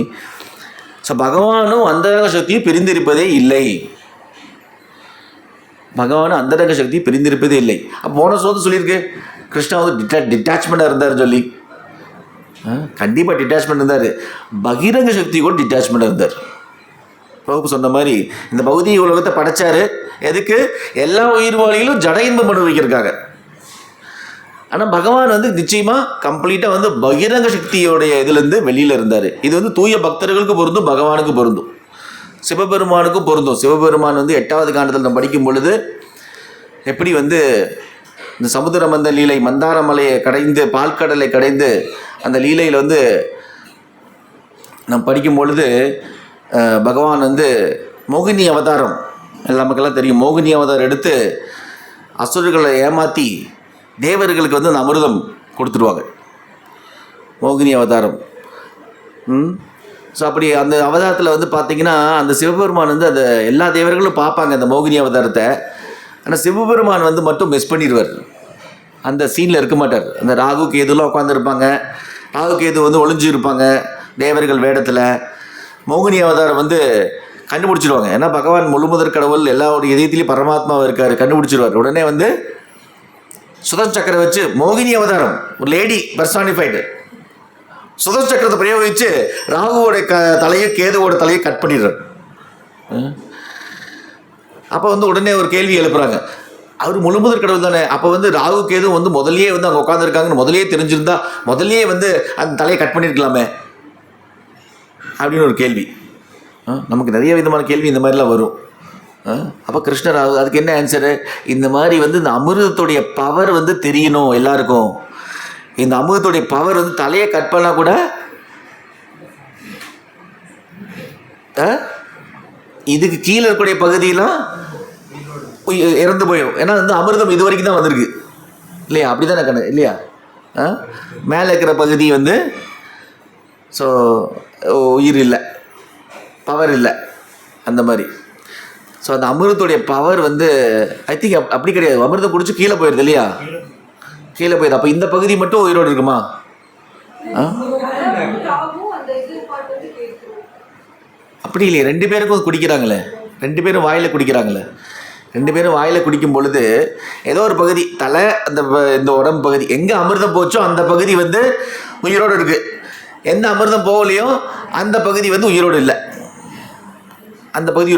ஸோ பகவானும் அந்தரங்க சக்தியும் பிரிந்திருப்பதே இல்லை. பகவானும் அந்தரங்க சக்தியும் பிரிந்திருப்பதே இல்லை. அப்போ போன சோதனை சொல்லியிருக்கு கிருஷ்ணா வந்து டிட்டாச்மெண்ட்டாக இருந்தார் சொல்லி. கண்டிப்பாக டிட்டாச்மெண்ட் இருந்தார். பகிரங்க சக்தி கூட டிட்டாச்மெண்ட்டாக இருந்தார். பிரபு சொன்ன மாதிரி இந்த பௌதிக உலகத்தை படைச்சாரு எதுக்கு? எல்லா உயிர்வாளிகளும் ஜட இன்பம் அனுபவிக்கிறதுக்காக. ஆனால் பகவான் வந்து நிச்சயமாக கம்ப்ளீட்டாக வந்து பகிரங்க சக்தியோடைய இதுலேருந்து வெளியில் இருந்தார். இது வந்து தூய பக்தர்களுக்கு பொருந்தும், பகவானுக்கு பொருந்தும், சிவபெருமானுக்கும் பொருந்தும். சிவபெருமான் வந்து 8வது காண்டத்தில் நம்ம படிக்கும் பொழுது எப்படி வந்து இந்த சமுத்திர மந்த லீலை, மந்தார மலையை கடைந்து பால்கடலை கடைந்து அந்த லீலையில் வந்து நம்ம படிக்கும் பொழுது பகவான் வந்து மோகினி அவதாரம், நமக்கெல்லாம் தெரியும், மோகினி அவதாரம் எடுத்து அசுரர்களை ஏமாற்றி தேவர்களுக்கு வந்து அந்த அமிர்தம் கொடுத்துருவாங்க. மோகினி அவதாரம். ஸோ அப்படி அந்த அவதாரத்தில் வந்து பார்த்திங்கன்னா அந்த சிவபெருமான் வந்து அந்த எல்லா தேவர்களும் பார்ப்பாங்க அந்த மோகினி அவதாரத்தை. ஆனால் சிவபெருமான் வந்து மட்டும் மிஸ் பண்ணிடுவார். அந்த சீனில் இருக்க மாட்டார். அந்த ராகு கேதுலாம் உட்காந்துருப்பாங்க. ராகு கேது வந்து ஒளிஞ்சு இருப்பாங்க தேவர்கள் வேடத்தில். மோகினி அவதாரம் வந்து கண்டுபிடிச்சிடுவாங்க. ஏன்னா பகவான் முழுமுதற் கடவுள், எல்லாருடைய இதயத்திலையும் பரமாத்மாவாக இருக்கார், கண்டுபிடிச்சிடுவார். உடனே வந்து சுதர்சன சக்கரம் வச்சு மோகினி அவதாரம், ஒரு லேடி பர்சானிஃபைடு, சுதர்சன சக்கரத்தை பிரயோகிச்சு ராகுவோட தலையை கேதுவோட தலையை கட் பண்ணிடுறார். அப்போ வந்து உடனே ஒரு கேள்வி எழுப்புறாங்க, அவர் முழுமுதற் கடவுள் தானே, அப்போ வந்து ராகு கேது வந்து முதல்லயே வந்து அங்கே உட்காந்துருக்காங்கன்னு முதலையே தெரிஞ்சிருந்தா முதல்லயே வந்து அந்த தலையை கட் பண்ணியிருக்கலாமே அப்படின்னு ஒரு கேள்வி. நமக்கு நிறைய விதமான கேள்வி இந்த மாதிரிலாம் வரும். அப்போ கிருஷ்ணர் அதுக்கு என்ன ஆன்சரு? இந்த மாதிரி வந்து இந்த அமிர்தத்துடைய பவர் வந்து தெரியணும் எல்லாருக்கும். இந்த அமிர்தத்துடைய பவர் வந்து தலையை கட் பண்ணால் கூட இதுக்கு கீழே இருக்கக்கூடிய பகுதியெல்லாம் இறந்து போயிடும். ஏன்னா வந்து அமிர்தம் இது வரைக்கும் தான் வந்திருக்கு இல்லையா? அப்படி தானே கண்ணு இல்லையா? மேலே இருக்கிற பகுதி வந்து ஸோ உயிர் இல்லை, பவர் இல்லை, அந்த மாதிரி. ஸோ அந்த அமிர்தத்துடைய பவர் வந்து ஐ திங்க் அப்படி கிடையாது. அமிர்தம் குடிச்சு கீழே போயிடுது இல்லையா? கீழே போயிடுது. அப்போ இந்த பகுதி மட்டும் உயிரோடு இருக்குமா? அப்படி இல்லையே, 2 பேருக்கும் குடிக்கிறாங்களே, 2 பேரும் வாயில் குடிக்கிறாங்களே. 2 பேரும் வாயில் குடிக்கும் பொழுது ஏதோ ஒரு பகுதி தலை, அந்த இந்த உடம்பு பகுதி எங்கே அமிர்தம் போச்சோ அந்த பகுதி வந்து உயிரோடு இருக்குது. எந்த அமிர்தம் போகலையோ அந்த பகுதி வந்து உயிரோடு இல்லை. அந்த பகுதி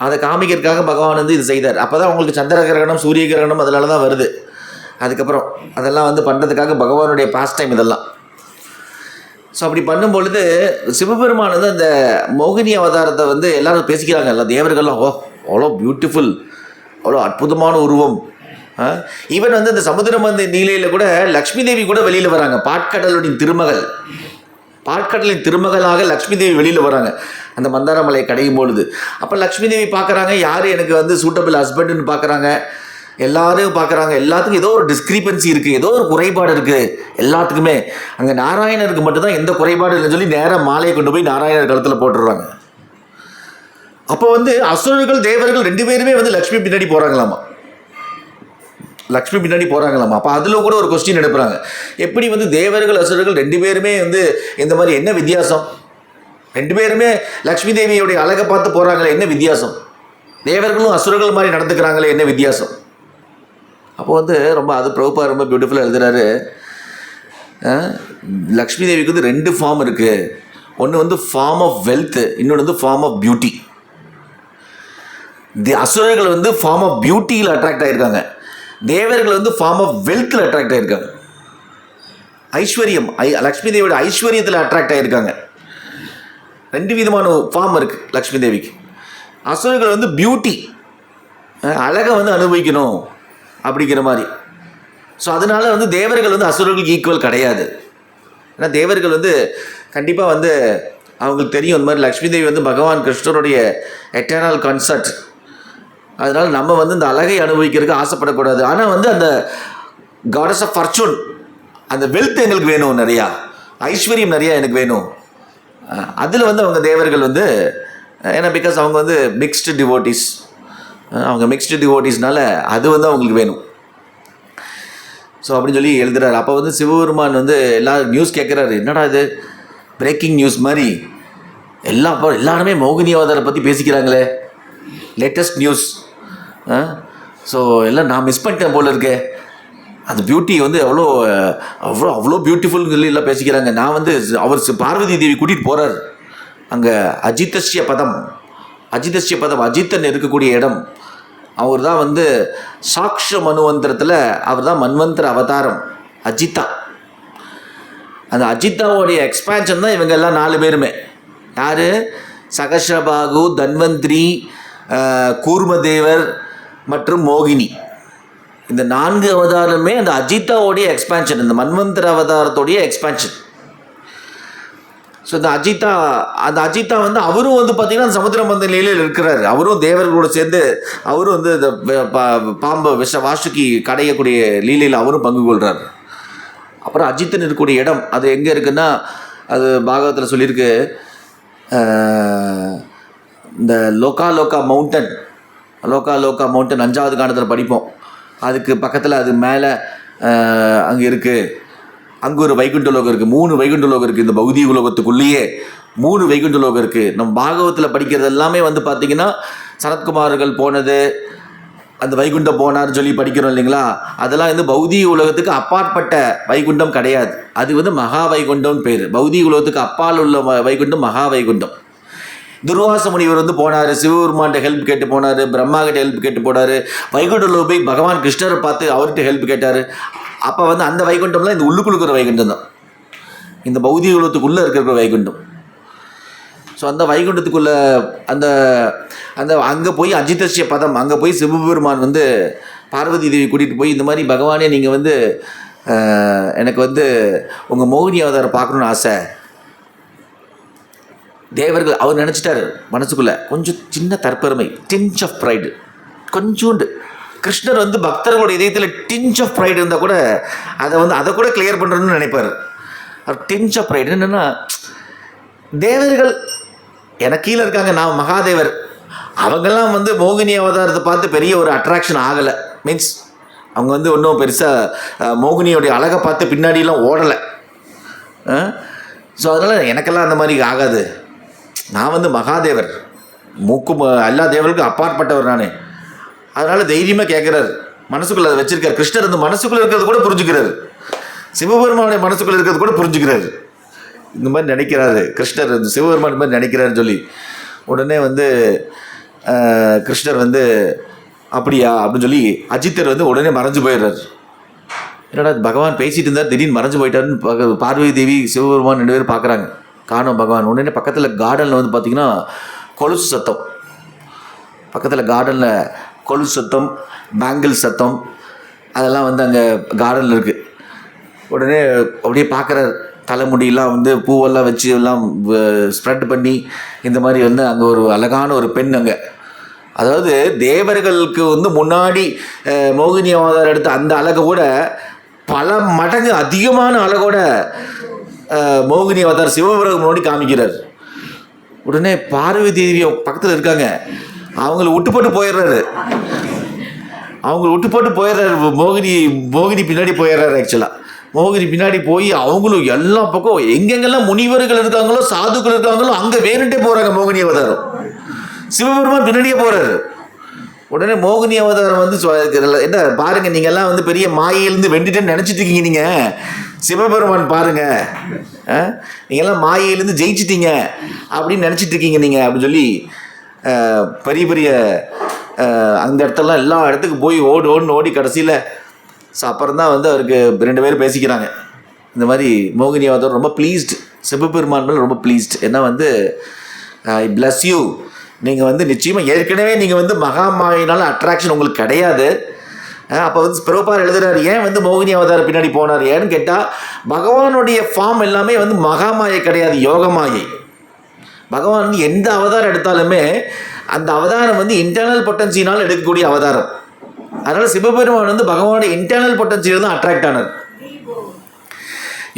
அதை காமிக்கிறதுக்காக பகவான் வந்து இது செய்தார். அப்போ தான் உங்களுக்கு சந்திர கிரகணம், சூரிய கிரகணம் அதனால தான் வருது. அதுக்கப்புறம் அதெல்லாம் வந்து பண்ணுறதுக்காக பகவானுடைய பாஸ்ட் டைம் இதெல்லாம். ஸோ அப்படி பண்ணும் பொழுது சிவபெருமான் வந்து அந்த மோகினி அவதாரத்தை வந்து எல்லாரும் பேசிக்கிறாங்க. எல்லா தேவர்கள்லாம் அவ்வளோ பியூட்டிஃபுல், அவ்வளோ அற்புதமான உருவம். ஈவன் வந்து இந்த சமுத்திரம் வந்து நீலையில் கூட லக்ஷ்மி தேவி கூட வெளியில் வராங்க. பாட்கடலுடைய திருமகள், பாட்கடலின் திருமகளாக லக்ஷ்மி தேவி வெளியில் வராங்க அந்த மந்தாரமலையை கடையும் பொழுது. அப்போ லக்ஷ்மி தேவி பார்க்குறாங்க, யார் எனக்கு வந்து சூட்டபிள் ஹஸ்பண்டுன்னு பார்க்குறாங்க. எல்லாரையும் பார்க்குறாங்க. எல்லாத்துக்கும் ஏதோ ஒரு டிஸ்கிரிப்பன்சி இருக்குது, ஏதோ ஒரு குறைபாடு இருக்குது எல்லாத்துக்குமே. அங்கே நாராயணருக்கு மட்டும்தான் எந்த குறைபாடு இல்லைன்னு சொல்லி நேராக மாலையை கொண்டு போய் நாராயணர் கழுத்தில் போட்டுடுறாங்க. அப்போ வந்து அசுரர்கள் தேவர்கள் 2 பேருமே வந்து லக்ஷ்மி பின்னாடி போகிறாங்களாமா. அப்போ அதில் கூட ஒரு கொஸ்டின் எடுப்புறாங்க, எப்படி வந்து தேவர்கள் அசுரர்கள் 2 பேருமே வந்து இந்த மாதிரி என்ன வித்தியாசம்? 2 பேருமே லக்ஷ்மி தேவியோடைய அழகை பார்த்து போகிறாங்களே, என்ன வித்தியாசம்? தேவர்களும் அசுரர்கள் மாதிரி நடந்துக்கிறாங்களே, என்ன வித்தியாசம்? அப்போ வந்து ரொம்ப அது பிரபுபாதர் ரொம்ப பியூட்டிஃபுல்லாக எழுதுறாரு. லக்ஷ்மி தேவிக்கு வந்து 2 ஃபார்ம் இருக்குது. ஒன்று வந்து ஃபார்ம் ஆஃப் வெல்த், இன்னொன்று வந்து ஃபார்ம் ஆஃப் பியூட்டி. அசுரர்கள் வந்து ஃபார்ம் ஆஃப் பியூட்டியில் அட்ராக்ட் ஆகியிருக்காங்க, தேவர்கள் வந்து ஃபார்ம் ஆஃப் வெல்த்தில் அட்ராக்ட் ஆகியிருக்காங்க. ஐஸ்வர்யம், லக்ஷ்மி தேவியோட ஐஸ்வர்யத்தில் அட்ராக்ட் ஆகியிருக்காங்க. 2 விதமான ஃபார்ம் இருக்குது லக்ஷ்மி தேவிக்கு. அசுரர்கள் வந்து பியூட்டி, அழகை வந்து அனுபவிக்கணும் அப்படிங்கிற மாதிரி. ஸோ அதனால் வந்து தேவர்கள் வந்து அசுரர்களுக்கு ஈக்குவல் கிடையாது. ஏன்னா தேவர்கள் வந்து கண்டிப்பாக வந்து அவங்களுக்கு தெரியும் இந்த மாதிரி லக்ஷ்மி தேவி வந்து பகவான் கிருஷ்ணருடைய எட்டர்னல் கன்சர்ட். அதனால் நம்ம வந்து இந்த அழகை அனுபவிக்கிறதுக்கு ஆசைப்படக்கூடாது. ஆனால் வந்து அந்த காடஸ் ஆஃப் ஃபர்ச்சூன், அந்த வெல்த் எங்களுக்கு வேணும், நிறையா ஐஸ்வர்யம் நிறையா எனக்கு வேணும். அதில் வந்து அவங்க தேவர்கள் வந்து ஏன்னா பிகாஸ் அவங்க வந்து மிக்ஸ்டு டிவோட்டிஸ்னால அது வந்து அவங்களுக்கு வேணும். ஸோ அப்படின்னு சொல்லி எழுதுறாரு. அப்போ வந்து சிவபெருமான் வந்து நியூஸ் கேட்குறாரு, என்னடா இது பிரேக்கிங் நியூஸ் மாதிரி எல்லாருமே மோகினி அவதாரம் பற்றி பேசிக்கிறாங்களே, லேட்டஸ்ட் நியூஸ். ஸோ எல்லாம் நான் மிஸ் பண்ணிட்டேன் போல இருக்கேன். அந்த பியூட்டி வந்து அவ்வளோ பியூட்டிஃபுல்னு சொல்லி எல்லாம் பேசிக்கிறாங்க. நான் வந்து அவர் பார்வதி தேவி கூட்டிகிட்டு போகிறார் அங்கே அஜிதஸ்ய பதம், அஜித்தன் இருக்கக்கூடிய இடம். அவர் தான் வந்து சாக்ஷ மனுவந்திரத்தில் அவர் தான் மன்வந்திர அவதாரம் அஜித்தா. அந்த அஜித்தாவோடைய எக்ஸ்பேன்ஷன் தான் இவங்க எல்லாம் 4 பேருமே. யார்? சகஸ்ரபாகு, தன்வந்திரி, கூர்மதேவர் மற்றும் மோகினி. இந்த 4 அவதாரமே அந்த அஜித்தாவோடைய எக்ஸ்பேன்ஷன், இந்த மன்வந்திர அவதாரத்தோடைய எக்ஸ்பேன்ஷன். ஸோ அந்த அஜித்தா வந்து அவரும் வந்து பார்த்திங்கன்னா சமுத்திர மந்த லீலையில் இருக்கிறார். அவரும் தேவர்களோடு சேர்ந்து அவரும் வந்து இந்த பாம்பு வாசுகி கடையக்கூடிய லீலையில் அவரும் பங்கு கொள்கிறார். அப்புறம் அஜித்தன் இருக்கக்கூடிய இடம் அது எங்கே இருக்குன்னா, அது பாகவத்தில் சொல்லியிருக்கு, இந்த லோகா மவுண்டன் 5வது காண்டத்தில் படிப்போம். அதுக்கு பக்கத்தில் அது மேலே அங்கே இருக்குது. அங்கே ஒரு வைகுண்ட லோகம் இருக்குது, 3 வைகுண்ட லோகம் இருக்குது. இந்த பௌதிக உலகத்துக்குள்ளேயே 3 வைகுண்ட லோகம் இருக்குது. நம்ம பாகவத்தில் படிக்கிறது எல்லாமே வந்து பார்த்திங்கன்னா சனத்குமார்கள் போனது, அந்த வைகுண்டம் போனார்னு சொல்லி படிக்கிறோம் இல்லைங்களா, அதெல்லாம் வந்து பௌதிக உலகத்துக்கு அப்பாற்பட்ட வைகுண்டம் கிடையாது. அது வந்து மகா வைகுண்டம்னு பேர். பௌதிக உலகத்துக்கு அப்பால் உள்ள வைகுண்டம் மகா வைகுண்டம். துர்வாச முனிவர் வந்து போனார், சிவபெருமான்கிட்ட ஹெல்ப் கேட்டு போனார், பிரம்மா கிட்ட ஹெல்ப் கேட்டு போனார். வைகுண்டத்தில் போய் பகவான் கிருஷ்ணரை பார்த்து அவர்கிட்ட ஹெல்ப் கேட்டார். அப்போ வந்து அந்த வைகுண்டம்லாம் இந்த உள்ளுக்குள்ள இருக்கிற வைகுண்டம் தான், இந்த பௌதிக உலகத்துக்குள்ளே இருக்கிற வைகுண்டம். ஸோ அந்த வைகுண்டத்துக்குள்ளே அந்த அந்த அங்கே போய் அஜிதஸ்ய பதம், அங்கே போய் சிவபெருமான் வந்து பார்வதி தேவி கூட்டிகிட்டு போய், இந்த மாதிரி பகவானே நீங்கள் வந்து எனக்கு வந்து உங்கள் மோகினி அவதாரம் பார்க்கணுன்னு ஆசை. தேவர்கள் அவர் நினச்சிட்டாரு மனசுக்குள்ளே கொஞ்சம் சின்ன தற்பெருமை, டிஞ்ச் ஆஃப் ப்ரைடு கொஞ்சோண்டு. கிருஷ்ணர் வந்து பக்தர்களோட இதயத்தில் டிஞ்ச் ஆஃப் ப்ரைடு இருந்தால் கூட அதை கூட கிளியர் பண்ணுறதுன்னு நினைப்பார். டிஞ்ச் ஆஃப் ப்ரைடு என்னென்னா, தேவர்கள் எனக்கு கீழே இருக்காங்க, நான் மகாதேவர், அவங்கெல்லாம் வந்து மோகினி அவதாரத்தை பார்த்து பெரிய ஒரு அட்ராக்ஷன் ஆகலை. மீன்ஸ் அவங்க வந்து ஒன்றும் பெருசாக மோகினியோடைய அழகை பார்த்து பின்னாடியெல்லாம் ஓடலை. ஸோ அதனால் எனக்கெல்லாம் அந்த மாதிரி ஆகாது. நான் வந்து மகாதேவர், எல்லா தேவர்களுக்கும் அப்பாற்பட்டவர் நான். அதனால் தைரியமாக கேட்குறாரு, மனசுக்குள்ளே அதை வச்சுருக்கார். கிருஷ்ணர் வந்து மனசுக்குள்ளே இருக்கிறது கூட புரிஞ்சுக்கிறாரு, சிவபெருமானுடைய மனசுக்குள்ளே இருக்கிறது கூட புரிஞ்சுக்கிறாரு. இந்த மாதிரி நினைக்கிறாரு கிருஷ்ணர், இந்த சிவபெருமான் மாதிரி நினைக்கிறாருன்னு சொல்லி உடனே வந்து கிருஷ்ணர் வந்து அப்படியா அப்படின்னு சொல்லி அஜித்தர் வந்து உடனே மறைஞ்சு போயிடுறாரு. என்னடா பகவான் பேசிகிட்டு இருந்தார், திடீர்னு மறைஞ்சு போயிட்டாருன்னு பார்வதி தேவி சிவபெருமான் 2 பேரும் பார்க்குறாங்க. காணோம் பகவான். உடனே பக்கத்தில் கார்டனில் வந்து பார்த்திங்கன்னா கொலுசு சத்தம், பக்கத்தில் கார்டனில் கொலுசு சத்தம், பேங்கிள் சத்தம், அதெல்லாம் வந்து அங்கே கார்டனில் இருக்குது. உடனே அப்படியே பார்க்குறாரு, தலைமுடியெல்லாம் வந்து பூவெல்லாம் வச்சு எல்லாம் ஸ்ப்ரெட் பண்ணி, இந்த மாதிரி வந்து அங்கே ஒரு அழகான ஒரு பெண் அங்கே, அதாவது தேவர்களுக்கு வந்து முன்னாடி மோகினி அவதாரம் எடுத்த அந்த அழகை கூட பல மடங்கு அதிகமான அழகோட மோகினி அவதாரம் சிவபெருமான் முன்னாடி காமிக்கிறார். உடனே பார்வதி தேவி பக்கத்தில் இருக்காங்க, அவங்கள விட்டு போட்டு போயிடுறாரு. மோகினி பின்னாடி போயிடுறாரு. ஆக்சுவலாக மோகினி பின்னாடி போய் அவங்களும் எல்லா பக்கம் எங்கெங்கெல்லாம் முனிவர்கள் இருக்காங்களோ சாதுக்கள் இருக்காங்களோ அங்கே வேணுட்டே போகிறாங்க. மோகினி அவதாரம் சிவபெருமான் பின்னாடியே போகிறாரு. உடனே மோகினி அவதாரம் வந்து என்ன பாருங்கள், நீங்கள்லாம் வந்து பெரிய மாயையிலேருந்து வெண்டுட்டேன்னு நினச்சிட்டு இருக்கீங்க, நீங்கள் சிவபெருமான் பாருங்கள், நீங்கள்லாம் மாயையிலேருந்து ஜெயிச்சிட்டீங்க அப்படின்னு நினச்சிட்டு இருக்கீங்க நீங்கள் அப்படின்னு சொல்லி பெரிய அந்த இடத்துலலாம் எல்லா இடத்துக்கு போய் ஓடி கடைசியில் அப்புறம் தான் வந்து அவருக்கு 2 பேரும் பேசிக்கிறாங்க. இந்த மாதிரி மோகினி அவதாரம் ரொம்ப ப்ளீஸ்டு, சிவபெருமான் மேலே ரொம்ப ப்ளீஸ்டு. ஏன்னா வந்து ஐ பிளஸ் யூ, நீங்கள் வந்து நிச்சயமாக ஏற்கனவே நீங்கள் வந்து மகாமாயினால் அட்ராக்ஷன் உங்களுக்கு கிடையாது. அப்போ வந்து பிரபுபார் எழுதுறாரு, ஏன் வந்து மோகினி அவதாரம் பின்னாடி போனார் ஏன்னு கேட்டால், பகவானுடைய ஃபார்ம் எல்லாமே வந்து மகாமாயை கிடையாது, யோகமாயை. பகவான் வந்து எந்த அவதாரம் எடுத்தாலுமே அந்த அவதாரம் வந்து இன்டர்னல் பொட்டன்சியினால் எடுக்கக்கூடிய அவதாரம். அதனால் சிவபெருமான் வந்து பகவானுடைய இன்டர்னல் பொட்டன்சியில் தான் அட்ராக்ட் ஆனார்,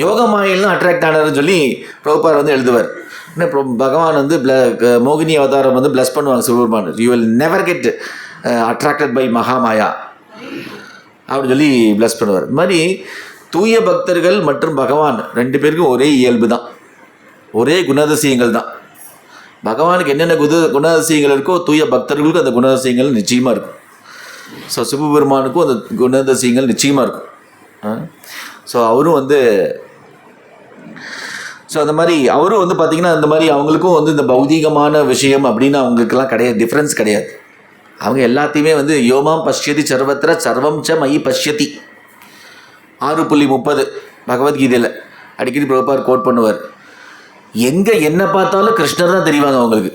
யோகமாயிலும் அட்ராக்ட் ஆனார்னு சொல்லி பிரபுபார் வந்து எழுதுவார். பகவான் வந்து மோகினி அவதாரம் வந்து பிளஸ் பண்ணுவாங்க Sivaperuman. You will never get attracted by மகாமாயா. அப்படின்னு சொல்லி ப்ளஸ் பண்ணுவார். இது மாதிரி தூய பக்தர்கள் மற்றும் பகவான் 2 பேருக்கும் ஒரே இயல்பு தான், ஒரே குணாதிசயங்கள் தான். பகவானுக்கு என்னென்ன குணாதிசயங்கள் இருக்கோ தூய பக்தர்களுக்கும் அந்த குணாதிசயங்கள் நிச்சயமாக இருக்கும். ஸோ சிவபெருமானுக்கும் அந்த குணாதிசயங்கள் நிச்சயமாக இருக்கும். ஸோ அவரும் வந்து அந்த மாதிரி அவரும் வந்து பார்த்திங்கன்னா அந்த மாதிரி அவங்களுக்கும் வந்து இந்த பௌதீகமான விஷயம் அப்படின்னு அவங்களுக்கெல்லாம் கிடையாது, டிஃப்ரென்ஸ் கிடையாது. அவங்க எல்லாத்தையுமே வந்து யோமாம் பஷ்யதி சர்வத்திர சர்வம் ச மயி பஷ்யதி 6.30 பகவத்கீதையில் அடிக்கடி பிரபுபார் கோட் பண்ணுவார். எங்கே என்ன பார்த்தாலும் கிருஷ்ணர் தான் தெரிவாங்க அவங்களுக்கு,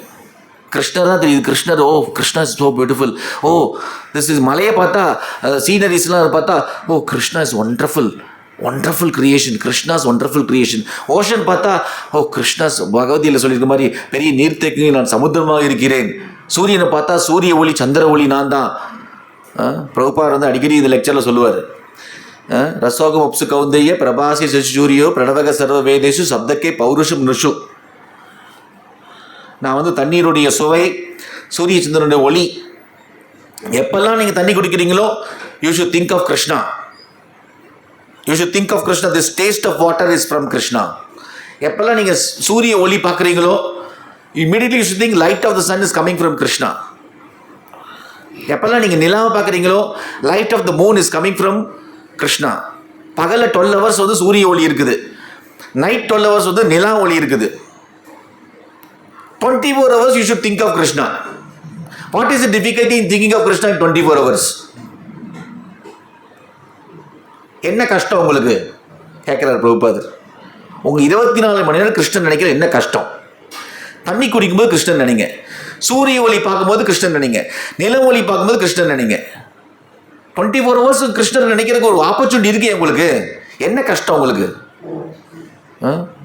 கிருஷ்ணர் தான் தெரியுது. கிருஷ்ணர், oh Krishna is so beautiful, oh this is மலையை பார்த்தா சீனரிஸ்லாம் பார்த்தா, oh Krishna is wonderful creation, Krishna's wonderful creation. Ocean பார்த்தா, ஓ கிருஷ்ணாஸ் பகவதியில் சொல்லியிருக்க மாதிரி பெரிய நீர்த்தேக்கு நான் சமுத்திரமாக இருக்கிறேன். சூரியனை பார்த்தா சூரிய ஒளி சந்திர ஒளி நான் தான். பிரபுபார் வந்து அடிக்கடி இந்த லெக்சரில் சொல்லுவார், ரசோகம் அப்சு கௌந்தைய பிரபாசி சூரியோ பிரணவக சர்வ வேதேஷு சப்தக்கே பௌருஷம் நிஷு. நான் வந்து தண்ணீருடைய சுவை, சூரிய சந்திரனுடைய ஒளி, எப்பெல்லாம் நீங்கள் தண்ணி குடிக்கிறீங்களோ you should think of Krishna. You should think of Krishna. This taste of water is from Krishna. எப்பெல்லாம் நீங்கள் சூரிய ஒளி பார்க்குறீங்களோ immediately you should think light of the sun is coming from Krishna. எப்பெல்லாம் நீங்கள் நிலாவை பார்க்குறீங்களோ light of the moon is coming from Krishna. பகலில் 12 hours வந்து சூரிய ஒளி இருக்குது, நைட் 12 hours வந்து நிலா ஒளி இருக்குது. 24 hours you should think of Krishna. What is the difficulty in thinking of Krishna in 24 hours? என்ன கஷ்டம் உங்களுக்கு கேட்குறாரு பிரபுபாதர். உங்கள் 24 மணி நேரம் கிருஷ்ணன் நினைக்கிற என்ன கஷ்டம்? தண்ணி குடிக்கும்போது கிருஷ்ணன் நினைங்க, சூரிய ஒளி பார்க்கும்போது கிருஷ்ணன் நினைங்க, நில ஒளி பார்க்கும்போது கிருஷ்ணன் நினைங்க. 24 hours கிருஷ்ணன் நினைக்கிறதுக்கு ஒரு ஆப்பர்ச்சுனிட்டி இருக்கு உங்களுக்கு. என்ன கஷ்டம் உங்களுக்கு?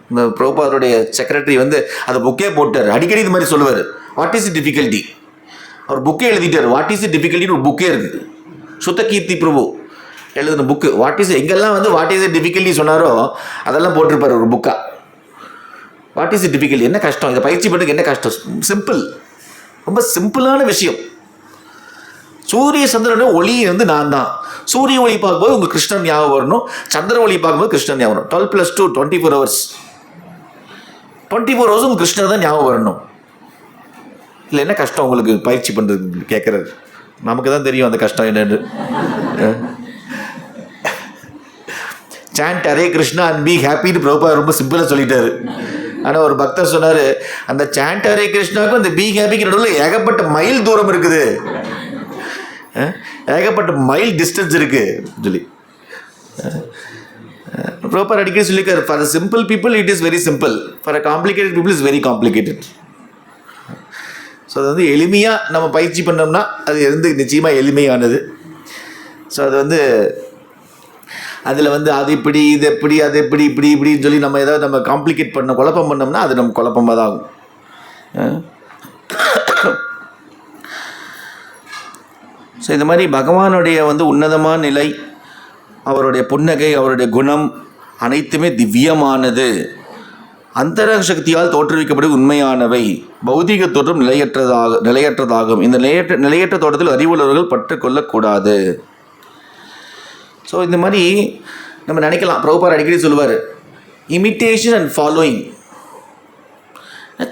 இந்த பிரபுபாதருடைய செக்ரட்டரி வந்து அந்த புக்கே போட்டார், அடிக்கடி இது மாதிரி சொல்லுவார், வாட் இஸ் தி டிஃபிகல்ட்டி. அவர் புக்கே எழுதிட்டார், வாட் இஸ் தி டிஃபிகல்ட்டின்னு ஒரு புக்கே இருக்குது. சுத்த கீர்த்தி பிரபு எழுதின புக்கு, வாட் இஸ் எங்கெல்லாம் வந்து வாட் இஸ் டிஃபிகல்ட்டி சொன்னாரோ அதெல்லாம் போட்டிருப்பார் ஒரு புக்கா. வாட் இஸ் டிஃபிகல்ட்டி, என்ன கஷ்டம், இதை பயிற்சி பண்ணுறதுக்கு என்ன கஷ்டம்? சிம்பிள், ரொம்ப சிம்பிளான விஷயம். சூரிய சந்திரனுடைய ஒளி வந்து நான் தான். சூரிய ஒளி பார்க்கும்போது உங்களுக்கு கிருஷ்ணன் ஞாபகம் வரணும், சந்திர ஒளி பார்க்கும்போது கிருஷ்ணன் ஞாபகம் வரணும். 12 + 2 24 hours. 24 hours உங்களுக்கு கிருஷ்ணர் தான் ஞாபகம் வரணும். இல்லை என்ன கஷ்டம் உங்களுக்கு பயிற்சி பண்ணுறது கேட்குறாரு. நமக்கு தான் தெரியும் அந்த கஷ்டம் என்னன்னு. Chant Hare Krishna and be ஹாப்பின்னு பிரபுபா ரொம்ப சிம்பிளாக சொல்லிட்டாரு. ஆனால் ஒரு பக்தர் சொன்னார், அந்த சாண்ட் ஹரே கிருஷ்ணாவுக்கும் அந்த பி ஹாப்பிக்கு நடுவில் ஏகப்பட்ட மைல் தூரம் இருக்குது, ஏகப்பட்ட மைல் டிஸ்டன்ஸ் இருக்குது சொல்லி பிரபுபா அடிக்கடி சொல்லியிருக்காரு, for the simple people it is very simple, for a complicated people is very complicated. So அது வந்து எளிமையாக நம்ம பயிற்சி பண்ணோம்னா அது வந்து நிச்சயமாக எளிமையானது. ஸோ அது வந்து அதில் வந்து அது இப்படி இது எப்படி அது எப்படி இப்படி இப்படின்னு சொல்லி நம்ம ஏதாவது நம்ம காம்ப்ளிகேட் பண்ண குழப்பம் பண்ணோம்னா அது நம்ம குழப்பமாக தான் ஆகும். ஸோ இந்த மாதிரி பகவானுடைய வந்து உன்னதமான நிலை, அவருடைய புன்னகை, அவருடைய குணம் அனைத்துமே திவ்யமானது, அந்தரங்க சக்தியால் தோற்றுவிக்கப்படும் உண்மையானவை, பௌதிக தோற்றம் நிலையற்றதாகும். இந்த நிலையற்ற தோற்றத்தில் அறிவுள்ளவர்கள் பற்றுக்கொள்ளக்கூடாது. ஸோ இந்த மாதிரி நம்ம நினைக்கலாம். பிரபுபார் அடிக்கடி சொல்லுவார், இமிட்டேஷன் அண்ட் ஃபாலோயிங்.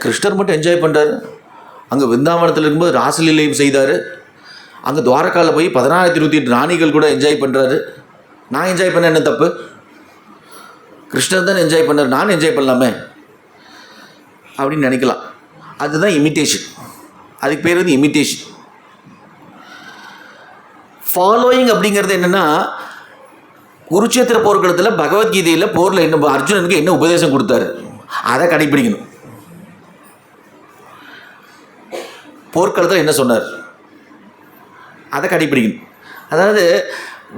கிருஷ்ணர் மட்டும் என்ஜாய் பண்ணுறாரு, அங்கே விருந்தாவனத்தில் இருக்கும்போது ராசலீலையும் செய்தார், அங்கே துவாரகாவில் போய் 1628 ராணிகள் கூட என்ஜாய் பண்ணுறாரு. நான் என்ஜாய் பண்ண என்ன தப்பு? கிருஷ்ணர் தான் என்ஜாய் பண்ணார், நான் என்ஜாய் பண்ணலாமே அப்படின்னு நினைக்கலாம். அதுதான் இமிட்டேஷன். அதுக்கு பேர் வந்து இமிட்டேஷன். ஃபாலோயிங் அப்படிங்கிறது என்னென்னா, குருட்சேத்திர போர்க்களத்தில் பகவத்கீதையில் போரில் என்ன அர்ஜுனனுக்கு என்ன உபதேசம் கொடுத்தாரு அதை கடைப்பிடிக்கணும். போர்க்களத்தில் என்ன சொன்னார் அதை கடைப்பிடிக்கணும். அதாவது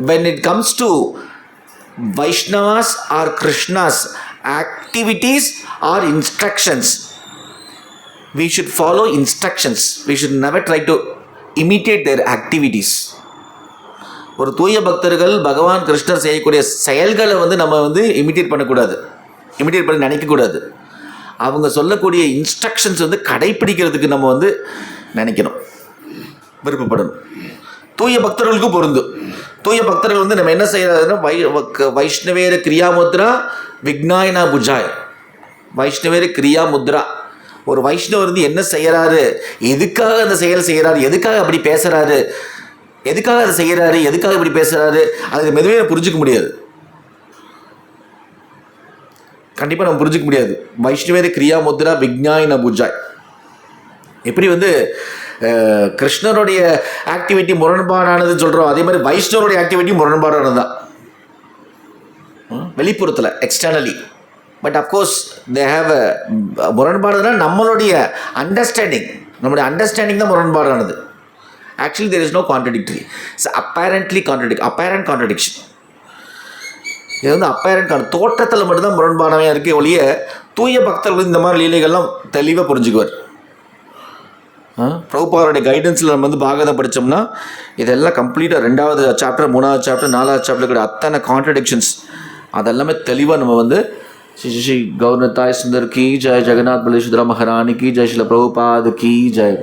when it comes to Vaishnavas or Krishna's activities or instructions, we should follow instructions. We should never try to imitate their activities. ஒரு தூய பக்தர்கள் பகவான் கிருஷ்ணர் செய்யக்கூடிய செயல்களை வந்து நம்ம வந்து இமிட்டேட் பண்ணக்கூடாது, இமிட்டேட் பண்ணி நினைக்கக்கூடாது. அவங்க சொல்லக்கூடிய இன்ஸ்ட்ரக்ஷன்ஸ் வந்து கடைப்பிடிக்கிறதுக்கு நம்ம வந்து நினைக்கணும், விருப்பப்படணும். தூய பக்தர்களுக்கும் பொருந்தும். தூய பக்தர்கள் வந்து நம்ம என்ன செய்யறதுன்னா வைஷ்ணவேர கிரியா முத்ரா விக்னாயனா புஜாய். வைஷ்ணவேர கிரியா முத்ரா. ஒரு வைஷ்ணவர் வந்து என்ன செய்யறாரு, எதுக்காக அந்த செயல் செய்யறாரு, எதுக்காக அப்படி பேசுறாரு, எதுக்காக அதை செய்யறாரு, எதுக்காக இப்படி பேசுறாரு, அது மெதுவே புரிஞ்சுக்க முடியாது. கண்டிப்பாக நம்ம புரிஞ்சுக்க முடியாது. வைஷ்ணவேர கிரியா முத்ரா விக்னாயன புஜாய். எப்படி வந்து கிருஷ்ணருடைய ஆக்டிவிட்டி முரண்பாடானதுன்னு சொல்கிறோம், அதே மாதிரி வைஷ்ணவருடைய ஆக்டிவிட்டி முரண்பாடானது தான் வெளிப்புறத்தில், externally. But of course they have முரண்பாடுனா நம்மளுடைய அண்டர்ஸ்டாண்டிங் தான் முரண்பாடானது. Actually there is no contradictory, it's apparent contradiction. இது வந்து அப்பேரண்ட் தோற்றத்தில் மட்டும்தான் முரண்பாடாக இருக்கே ஒழிய தூய பக்தர்கள் இந்த மாதிரி லீலைகள்லாம் தெளிவாக புரிஞ்சுக்குவார். பிரபுபாதருடைய கைடன்ஸில் நம்ம வந்து பாகவதம் படித்தோம்னா இதெல்லாம் கம்ப்ளீட்டாக 2வது சாப்டர் 3வது சாப்டர் 4வது சாப்டர் கூட அத்தனை கான்ட்ரடிக்ஷன்ஸ் அதெல்லாமே தெளிவாக நம்ம வந்து ஸ்ரீ ஸ்ரீ கௌரதாய் சுந்தர் கி ஜெய், ஜெகநாத் பலேஸ்வரா மகாராணி கி ஜெய், ஸ்ரீல பிரபுபாத் கி ஜெய்.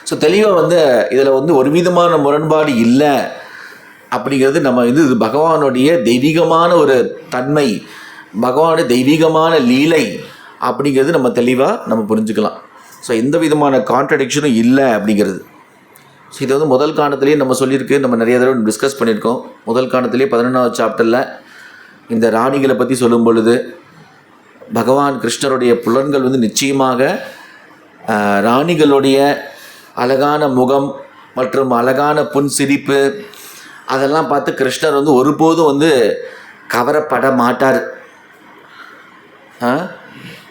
ஸோ தெளிவாக வந்து இதில் வந்து ஒரு விதமான முரண்பாடு இல்லை அப்படிங்கிறது நம்ம இது பகவானுடைய தெய்வீகமான ஒரு தன்மை, பகவானுடைய தெய்வீகமான லீலை அப்படிங்கிறது நம்ம தெளிவாக நம்ம புரிஞ்சுக்கலாம். ஸோ எந்த விதமான கான்ட்ரடிக்ஷனும் இல்லை அப்படிங்கிறது. ஸோ இது வந்து முதல் காண்டத்திலேயே நம்ம சொல்லியிருக்கு, நம்ம நிறைய தடவை டிஸ்கஸ் பண்ணியிருக்கோம். முதல் காண்டத்திலேயே 11வது சாப்டரில் இந்த ராணிகளை பற்றி சொல்லும் பொழுது பகவான் கிருஷ்ணருடைய புலன்கள் வந்து நிச்சயமாக ராணிகளுடைய அழகான முகம் மற்றும் அழகான புன் சிரிப்பு அதெல்லாம் பார்த்து கிருஷ்ணர் வந்து ஒருபோதும் வந்து கவரப்பட மாட்டார்.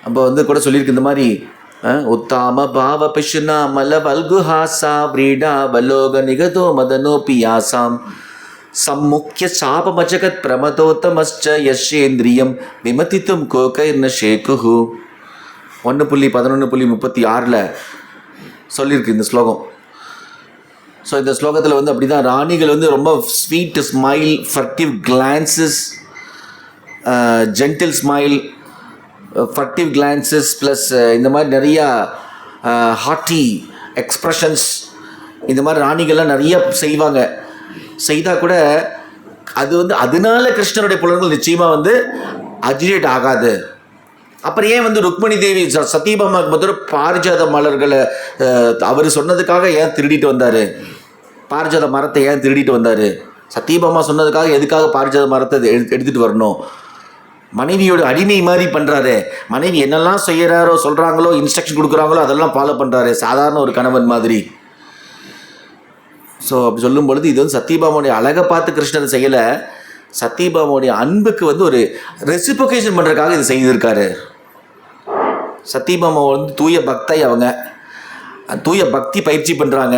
நம்ம வந்து கூட சொல்லியிருக்கு இந்த மாதிரி உத்தாம பாவ பிஷுனா மல வல்குஹாசா விரீடா வலோக நிகதோ மதனோ பியாசாம் சம்முக்கிய சாபமஜகத் பிரமதோத்தமஸ்ச யஷேந்திரியம் விமதித்தும் கோகைர்ன ஷேகுஹு. 1.11.36 சொல்லியிருக்கு இந்த ஸ்லோகம். ஸோ இந்த ஸ்லோகத்தில் வந்து அப்படி தான் ராணிகள் வந்து ரொம்ப sweet smile, furtive glances, gentle smile, furtive glances plus இந்த மாதிரி நிறையா ஹார்ட்டி எக்ஸ்ப்ரெஷன்ஸ் இந்த மாதிரி ராணிகள்லாம் நிறைய செய்வாங்க. செய்தால் கூட அது வந்து அதனால கிருஷ்ணருடைய புலன்கள் நிச்சயமாக வந்து அஜிடேட் ஆகாது. அப்புறம் ஏன் வந்து ருக்மணி தேவி சத்யபாமாவுக்கு மொத்தம் பாரிஜாத மலர்களை அவர் சொன்னதுக்காக ஏன் திருடிட்டு வந்தார், பாரிஜாத மரத்தை ஏன் திருடிட்டு வந்தார், சத்யபாமா சொன்னதுக்காக எதுக்காக பாரிஜாத மரத்தை எடுத்துகிட்டு வரணும், மனைவியோட அடிமை மாதிரி பண்ணுறாரு, மனைவி என்னெல்லாம் செய்கிறாரோ சொல்கிறாங்களோ இன்ஸ்ட்ரக்ஷன் கொடுக்குறாங்களோ அதெல்லாம் ஃபாலோ பண்ணுறாரு சாதாரண ஒரு கணவன் மாதிரி. ஸோ அப்படி சொல்லும் பொழுது இது வந்து சத்யபாமாவுடைய அழகை பார்த்து கிருஷ்ணர் செய்யலை, சத்யபாமாவுடைய அன்புக்கு வந்து ஒரு ரெசிப்ரோகேஷன் பண்ணுறதுக்காக இது செய்திருக்காரு. சத்யபாமா வந்து தூய பக்தை, அவங்க தூய பக்தி பயிற்சி பண்ணுறாங்க.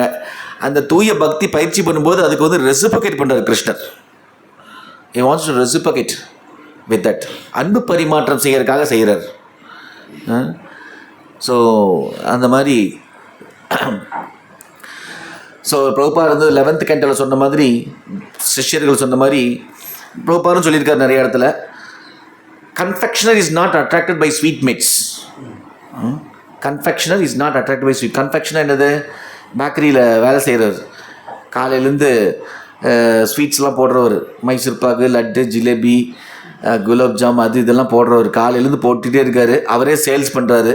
அந்த தூய பக்தி பயிற்சி பண்ணும்போது அதுக்கு வந்து ரெசிப்ரோகேட் பண்ணுறார் கிருஷ்ணர். he wants to reciprocate with that. அன்பு பரிமாற்றம் செய்யறதுக்காக செய்கிறார். ஸோ அந்த மாதிரி ஸோ பிரபுபாதர் வந்து 11th கேண்டோவில் சொன்ன மாதிரி, சிஷ்யர்கள் சொன்ன மாதிரி பிரபுபாதரும் சொல்லியிருக்காரு நிறைய இடத்துல, confectioner is not attracted by sweetmeats. Confectioner is not attracted by sweet. Confectioner என்னது, பேக்கரியில் வேலை செய்கிறவர், காலையிலேருந்து ஸ்வீட்ஸ்லாம் போடுறவர், மைசூர் பாகு, லட்டு, ஜிலேபி, குலாப்ஜாம் அது இதெல்லாம் போடுறவர், காலையிலேருந்து போட்டுகிட்டே இருக்கார். அவரே சேல்ஸ் பண்ணுறாரு,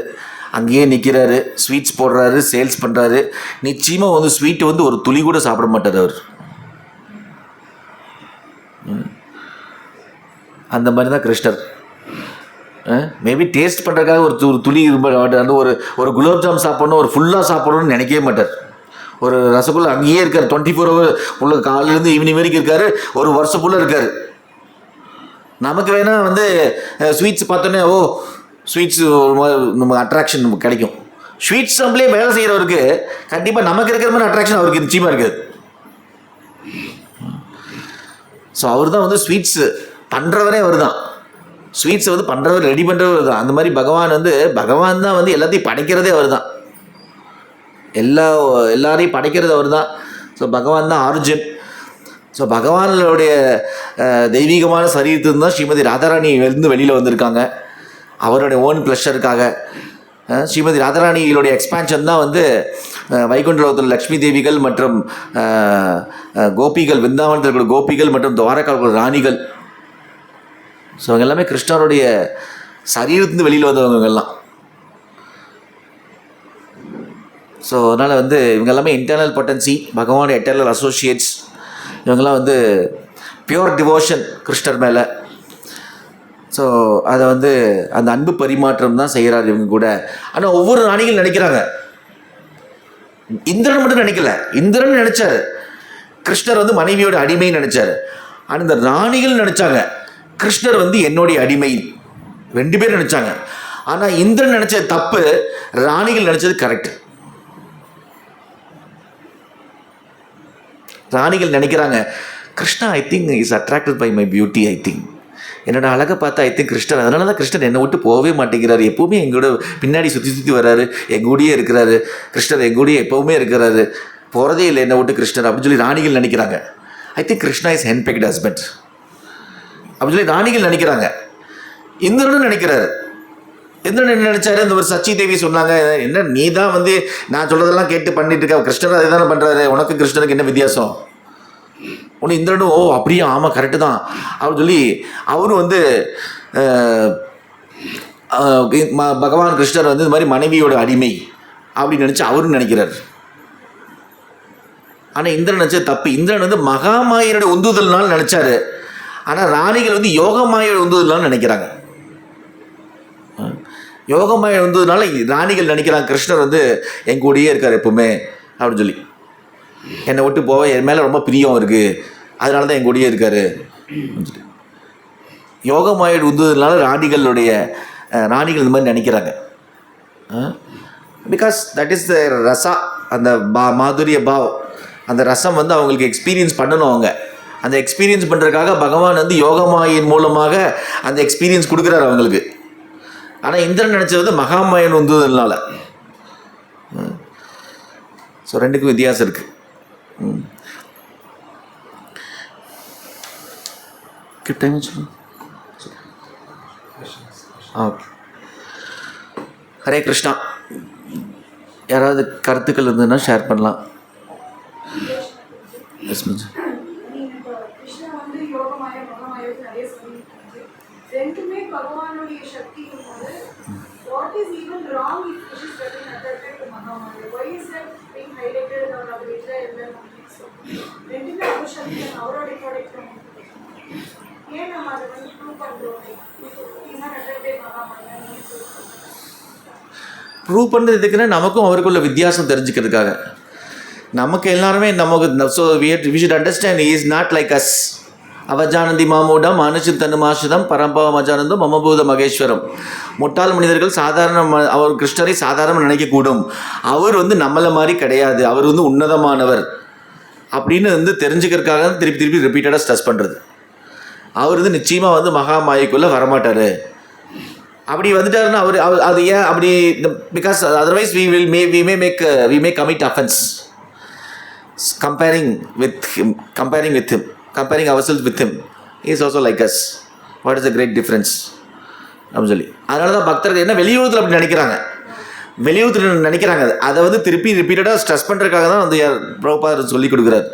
அங்கேயே நிற்கிறாரு, ஸ்வீட்ஸ் போடுறாரு, சேல்ஸ் பண்ணுறாரு. நிச்சயமாக வந்து ஸ்வீட்டு வந்து ஒரு துளி கூட சாப்பிட மாட்டார் அவர். அந்த மாதிரி தான் கிருஷ்ணர். மேபி டேஸ்ட் பண்ணுறதுக்காக ஒரு துளி அந்த ஒரு குலாப்ஜாம் சாப்பிட்ணும், ஒரு ஃபுல்லாக சாப்பிடணும்னு நினைக்கவே மாட்டார். ஒரு ரசகுல்லா அங்கேயே இருக்கார், 24 hours உள்ள, காலையிலேருந்து ஈவினிங் வரைக்கும் இருக்கார், ஒரு வருஷம் ஃபுல்லாக இருக்கார். நமக்கு வேணால் வந்து ஸ்வீட்ஸ் பார்த்தோன்னே ஓ ஸ்வீட்ஸ் ஒரு மாதிரி நம்ம அட்ராக்ஷன் நமக்கு கிடைக்கும். ஸ்வீட்ஸ் நம்மளே வேலை செய்கிறவருக்கு கண்டிப்பாக நமக்கு இருக்கிற மாதிரி அட்ராக்ஷன் அவருக்கு நிச்சயமாக இருக்காது. ஸோ அவர் தான் வந்து ஸ்வீட்ஸ் பண்ணுறவரே அவர் தான், ஸ்வீட்ஸை வந்து பண்ணுறவர், ரெடி பண்ணுறவர் தான். அந்த மாதிரி பகவான் தான் வந்து எல்லாத்தையும் படைக்கிறதே அவர் தான், எல்லாரையும் படைக்கிறது அவர் தான். ஸோ பகவான் தான் ஆரிஜின். ஸோ பகவானுடைய தெய்வீகமான சரீரத்திலிருந்து தான் ஸ்ரீமதி ராதாராணி இருந்து வெளியில் வந்திருக்காங்க அவருடைய ஓன் ப்ளஷருக்காக. ஸ்ரீமதி ராதாராணிகளுடைய எக்ஸ்பான்ஷன் தான் வந்து வைகுண்டலோகத்தில் லக்ஷ்மி தேவிகள் மற்றும் கோபிகள், விருந்தாவனத்தில் இருக்கிற கோபிகள் மற்றும் துவாரகாவில் ராணிகள். ஸோ அவங்க எல்லாமே கிருஷ்ணருடைய சரீரத்துலேருந்து வெளியில் வந்தவங்கெல்லாம். ஸோ அதனால் வந்து இவங்க எல்லாமே இன்டர்னல் பொட்டன்சி, பகவான் எட்டர்னல் அசோசியேட்ஸ். இவங்கெல்லாம் வந்து பியூர் டிவோஷன் கிருஷ்ணர் மேலே. ஸோ அதை வந்து அந்த அன்பு பரிமாற்றம் தான் செய்கிறார் இவங்க கூட. ஆனால் ஒவ்வொரு ராணிகள் நினைக்கிறாங்க, இந்திரன் மட்டும் நினைக்கல. இந்திரன் நினைச்சாரு கிருஷ்ணர் வந்து மனைவியோட அடிமைன்னு நினைச்சாரு. ஆனால் இந்த ராணிகள் நினைச்சாங்க கிருஷ்ணர் வந்து என்னுடைய அடிமை. 2 பேர் நினைச்சாங்க. ஆனால் இந்திரன் நினைச்சது தப்பு, ராணிகள் நினைச்சது கரெக்ட். ராணிகள் நினைக்கிறாங்க Krishna I think is attracted by my beauty. I think என்னோட அழகை பார்த்தா ஐ திங்க் கிருஷ்ணர், அதனால தான் கிருஷ்ணர் என்னை விட்டு போகவே மாட்டேங்கிறாரு. எப்போவுமே எங்களோட பின்னாடி சுற்றி வர்றாரு, எங்கூடியே இருக்கிறாரு. கிருஷ்ணர் எங்கூடியே எப்போவுமே இருக்கிறாரு, போகிறதே இல்லை என்னை விட்டு கிருஷ்ணர் அப்படின்னு சொல்லி ராணிகள் நினைக்கிறாங்க. I think Krishna is handpicked husband அப்படின்னு சொல்லி ராணிகள் நினைக்கிறாங்க. இந்திரனும் நினைக்கிறாரு. இந்திரன் என்ன நினைச்சாரு, இந்த ஒரு சச்சி தேவி சொன்னாங்க, என்ன நீ தான் வந்து நான் சொல்கிறதெல்லாம் கேட்டு பண்ணிட்டு இருக்க, கிருஷ்ணர் அதை தானே பண்ணுறாரு, உனக்கு கிருஷ்ணருக்கு என்ன வித்தியாசம்? ஒன்று இந்திரனும் ஓ அப்படியே ஆமாம் கரெக்டு தான் அப்படின்னு சொல்லி அவரும் வந்து பகவான் கிருஷ்ணர் வந்து இந்த மாதிரி மனைவியோட அடிமை அப்படின்னு நினச்சி அவரும் நினைக்கிறார். ஆனால் இந்திரன் நினச்சது தப்பு. இந்திரன் வந்து மகாமாயனோட உந்துதல்னால நினச்சாரு. ஆனால் ராணிகள் வந்து யோகமாயோட உந்துதல்னால நினைக்கிறாங்க. யோகமாய உந்துதல்னால ராணிகள் நினைக்கிறாங்க கிருஷ்ணர் வந்து என் கூடயே இருக்கார் எப்பவுமே அப்படின்னு சொல்லி, என்னை விட்டு போக என் மேலே ரொம்ப பிரியம் இருக்குது, அதனால தான் என் கூடயே இருக்கார். யோகமாயோட உந்துதல்னால ராணிகள் இந்த மாதிரி நினைக்கிறாங்க. Because that is the Raza, அந்த மாதுரிய பாவ், அந்த ரசம் வந்து அவங்களுக்கு எக்ஸ்பீரியன்ஸ் பண்ணணும். அவங்க அந்த எக்ஸ்பீரியன்ஸ் பண்ணுறதுக்காக பகவான் வந்து யோகமாயின் மூலமாக அந்த எக்ஸ்பீரியன்ஸ் கொடுக்குறாரு அவங்களுக்கு. ஆனால் இந்திரன் நினச்சது வந்து மகாமாயன் உந்துதல்னால. ஸோ 2க்கும் வித்தியாசம் இருக்குது. Time okay. ஹரே கிருஷ்ணா. யாராவது கருத்துக்கள் இருந்ததுன்னா ஷேர் பண்ணலாம். Yes miss. ரெண்டுமே பகவானுடைய சக்தி போது what is even wrong if it is getting attracted to Mahamaya? Why is that being highlighted or updated எல்லாம் ரெண்டுமே அவர் சக்தி அவரோட ப்ராடக்ட் ஏன் நம்ம அதை வந்து ப்ரூவ் பண்ணுறோம்? Is not attracted Mahamaya. ப்ரூவ் பண்ணுறதுக்குன்னா நமக்கும் அவருக்குள்ள வித்தியாசம் தெரிஞ்சுக்கிறதுக்காக. நமக்கு எல்லாருமே நமக்கு so we should understand he is not like us. அவஜானந்தி மாமூடம் அனுஷித் தனுமாஷிதம் பரம்பவம் அஜானந்தம் மமபூத மகேஸ்வரம். முட்டாள் மனிதர்கள் சாதாரண அவர் கிருஷ்ணரை சாதாரண நினைக்கக்கூடும். அவர் வந்து நம்மளை மாதிரி கிடையாது, அவர் வந்து உன்னதமானவர் அப்படின்னு வந்து தெரிஞ்சுக்கிறதுக்காக தான் திருப்பி ரிப்பீட்டடாக ஸ்ட்ரெஸ் பண்ணுறது. அவர் வந்து நிச்சயமாக வந்து மகாமாயைக்குள்ளே வரமாட்டார். அப்படி வந்துட்டாருன்னா அவர் அது ஏன் அப்படி, because otherwise we may commit offence comparing with him, comparing ourselves with him. He is also like us. What is the great difference? அப்படின்னு சொல்லி அதனால தான் பக்தர்கள் என்ன வெளியுறத்தில் அப்படி நினைக்கிறாங்க, வெளியுறத்தில் நினைக்கிறாங்க. அதை வந்து திருப்பி ரிப்பீட்டடாக ஸ்ட்ரெஸ் பண்ணுறதுக்காக தான் வந்து பிரபுபாதர் சொல்லி கொடுக்குறாரு.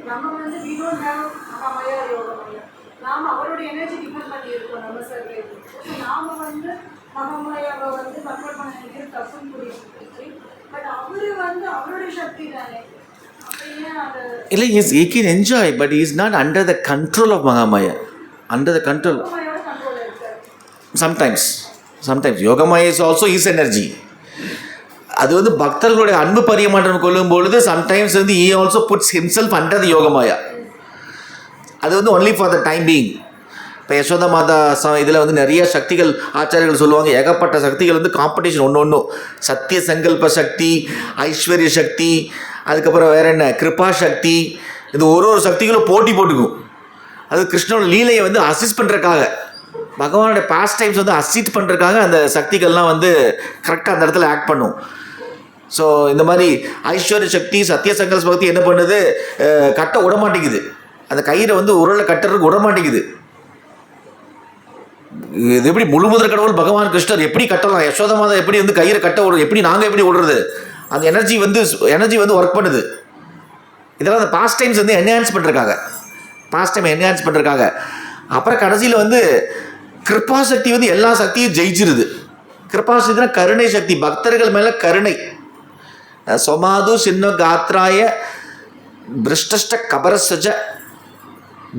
நம்ம வந்து we don't have மகாமாயா யோகமாயா, நாம் அவரோட எனர்ஜி டிபெண்ட் பண்ணி இருக்கோம் நம்ம சர்க்கிள். நாம் வந்து மகாமாயாவை வந்து கண்ட்ரோல் பண்ண நினைக்கிறது தப்புன்னு புரியுது. பட் அவரு வந்து அவருடைய சக்தி தானே, இல்லை he can enjoy, but he is not under the control of Mahamaya. Under the control sometimes Yogamaya is also his energy. அது வந்து பக்தர்களுடைய அன்பு பரிமாற்றம் கொள்ளும் பொழுது சம்டைம்ஸ் வந்து he also puts himself under the Yogamaya. அது வந்து only for the time being. இப்போ யசோதா மாதா இதில் வந்து நிறைய சக்திகள் ஆச்சாரியர்கள் சொல்லுவாங்க, ஏகப்பட்ட சக்திகள் வந்து காம்படிஷன் ஒன்று சத்திய சங்கல்ப சக்தி, ஐஸ்வர்ய சக்தி, அதுக்கப்புறம் வேற என்ன கிருபா சக்தி, இது ஒரு சக்திகளும் போட்டி போட்டுக்கும். அது கிருஷ்ணனோட லீலையை வந்து அசிஸ்ட் பண்ணுறதுக்காக. பகவானுடைய பாஸ்ட் டைம்ஸ் வந்து அசிட் பண்ணுறதுக்காக அந்த சக்திகள்லாம் வந்து கரெக்டாக அந்த இடத்துல ஆக்ட் பண்ணும். ஸோ இந்த மாதிரி ஐஸ்வர்ய சக்தி சத்திய சங்கல்ப சக்தி என்ன பண்ணுது, கட்ட விடமாட்டேங்குது. அந்த கயிறை வந்து உருளை கட்டுறதுக்கு விடமாட்டேங்குது. இது எப்படி முழுமுதற் கடவுள் பகவான் கிருஷ்ணர் எப்படி கட்டலாம், யசோத மாதா எப்படி வந்து கயிறை கட்ட விடுறது, எப்படி நாங்கள் எப்படி விடுறது, அந்த எனர்ஜி வந்து ஒர்க் பண்ணுது. இதெல்லாம் அந்த பாஸ்ட் டைம்ஸ் வந்து என்ஹான்ஸ் பண்ணுறதுக்காக அப்புறம் கடைசியில் வந்து கிருபாசக்தி வந்து எல்லா சக்தியும் ஜெயிச்சிருது. கிருபாசக்தினா கருணை சக்தி, பக்தர்கள் மேலே கருணை. சொமாது சின்ன காத்ராய பிருஷ்ட கபரசஜ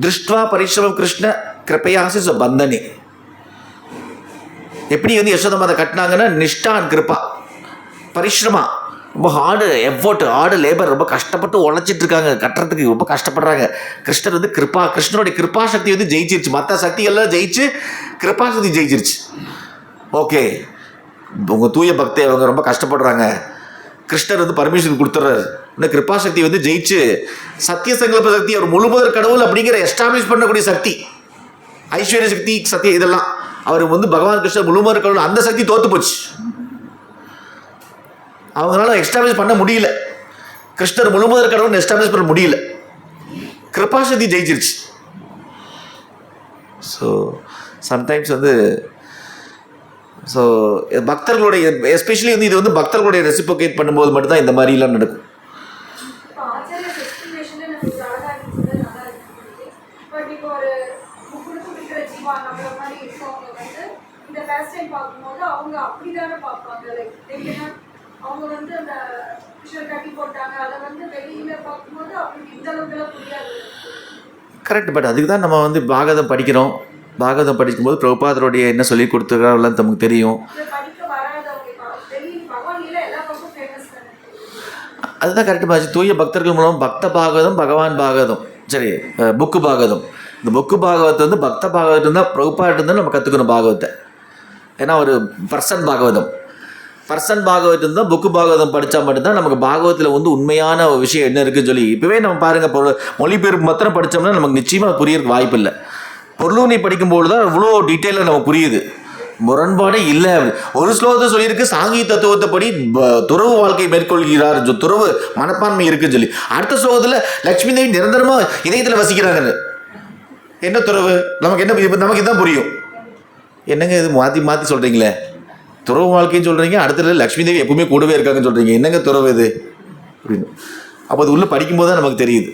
திருஷ்டுவா பரிசிரமம் கிருஷ்ண கிருப்பையாசி பந்தனி. எப்படி வந்து யசோத மாதா கட்டினாங்கன்னா நிஷ்டான் கிருப்பா, பரிசிரமா, ரொம்ப ஹார்டு லேபர், ரொம்ப கஷ்டப்பட்டு உழைச்சிட்டு இருக்காங்க, கட்டுறதுக்கு ரொம்ப கஷ்டப்படுறாங்க. கிருஷ்ணர் வந்து கிருஷ்ணனுடைய கிருப்பா சக்தி வந்து ஜெயிச்சிருச்சு, மற்ற சக்திகள்லாம் ஜெயிச்சு கிருப்பா சக்தி ஜெயிச்சிருச்சு. ஓகே, உங்கள் தூய பக்தி அவங்க ரொம்ப கஷ்டப்படுறாங்க, கிருஷ்ணர் வந்து பர்மிஷன் கொடுத்துட்றாரு, இந்த கிருப்பா சக்தி வந்து ஜெயிச்சு சத்திய சங்கல்ப சக்தி, அவர் முழுமுதற் கடவுள் அப்படிங்கிற எஸ்டாப்ளிஷ் பண்ணக்கூடிய சக்தி, ஐஸ்வர்ய சக்தி சத்தியம், இதெல்லாம் அவர் வந்து பகவான் கிருஷ்ணர் முழுமுதற் கடவுள், அந்த சக்தி தோற்று போச்சு. அவங்களால எஸ்டாப்ளிஷ் பண்ண முடியல, கிருஷ்ணர் முழுமுதற் கடவுள் எஸ்டாப்ளிஷ் பண்ண முடியல, கிருப்பா சக்தி ஜெயிச்சிருச்சு. ஸோ சம்டைம்ஸ் வந்து ஸோ பக்தர்களுடைய எஸ்பெஷலி வந்து இது வந்து பக்தர்களுடைய ரெசிப்ரோகேட் பண்ணும்போது மட்டும்தான் இந்த மாதிரிலாம் நடக்கும். இப்போ ஆச்சாரியஸ் எக்ஸ்பிளனேஷன்ல நமக்கு அழகா இருந்தது, நல்லா இருக்கு. பட் இப்போ ஒரு முக்குடுக்கும் இருக்கிற ஜீவா நம்மள மாதிரி இருக்கவங்க வந்து இந்த ஃபர்ஸ்ட் டைம் பார்க்கும்போது அவங்க அப்படிதானே பார்ப்பாங்க. லைக் அவங்க வந்து அந்த விஷயம் கட்டி போட்டாங்க, அதை வந்து வெளியில பார்க்கும்போது அவங்களுக்கு இந்த அளவுக்குலாம் புரியாது. கரெக்ட். பட் அதுக்கு தான் நம்ம வந்து பாகவதம் படிக்கிறோம். பாகவதம் படிக்கும்போது பிரபுபாதருடைய என்ன சொல்லி கொடுத்துருக்காங்கலாம் நமக்கு தெரியும். படிக்க வராதவங்க வெளியில் பகவானில எல்லா பக்கமும் ஃபேமஸ் தானே. அதுதான் கரெக்டு பாச்சு. தூய பக்தர்கள் மூலம் பக்த பாகவதம், பகவான் பாகவதம், சரி புக்கு பாகவதம். இந்த புக்கு பாகவத்தை வந்து பக்த பாகவதம் தான் பிரபுபாட்டு தான் நம்ம கற்றுக்கணும் பாகவத்தை. ஏன்னா ஒரு பர்சன் பாகவதம் தான் புக்கு பாகவதம் படித்தா மட்டும்தான் நமக்கு பாகவத்தில் வந்து உண்மையான விஷயம் என்ன இருக்குன்னு சொல்லி. இப்போவே நம்ம பாருங்கள், மொழிபெயர்ப்பு மாத்திரம் படித்தோம்னா நமக்கு நிச்சயமாக புரியறதுக்கு வாய்ப்பு இல்லை. பொருளூனை படிக்கும்போது தான் இவ்வளோ டீட்டெயிலாக நமக்கு புரியுது. முரண்பாடே இல்லை. ஒரு ஸ்லோகத்தை சொல்லியிருக்கு, சாங்கி தத்துவத்தைப்படி துறவு வாழ்க்கை மேற்கொள்கிறார், துறவு மனப்பான்மை இருக்குன்னு சொல்லி. அடுத்த ஸ்லோகத்தில் லக்ஷ்மி தேவி நிரந்தரமாக இதயத்தில் வசிக்கிறாங்கன்னு. என்ன துறவு, நமக்கு இதுதான் புரியும். என்னங்க இது மாற்றி சொல்கிறீங்களே, துறவு வாழ்க்கைன்னு சொல்கிறீங்க, அடுத்த லக்ஷ்மி தேவி எப்பவுமே கூடவே இருக்காங்கன்னு சொல்கிறீங்க, என்னங்க துறவு இது அப்படின்னு. அப்போ அது உள்ளே படிக்கும்போது தான் நமக்கு தெரியுது.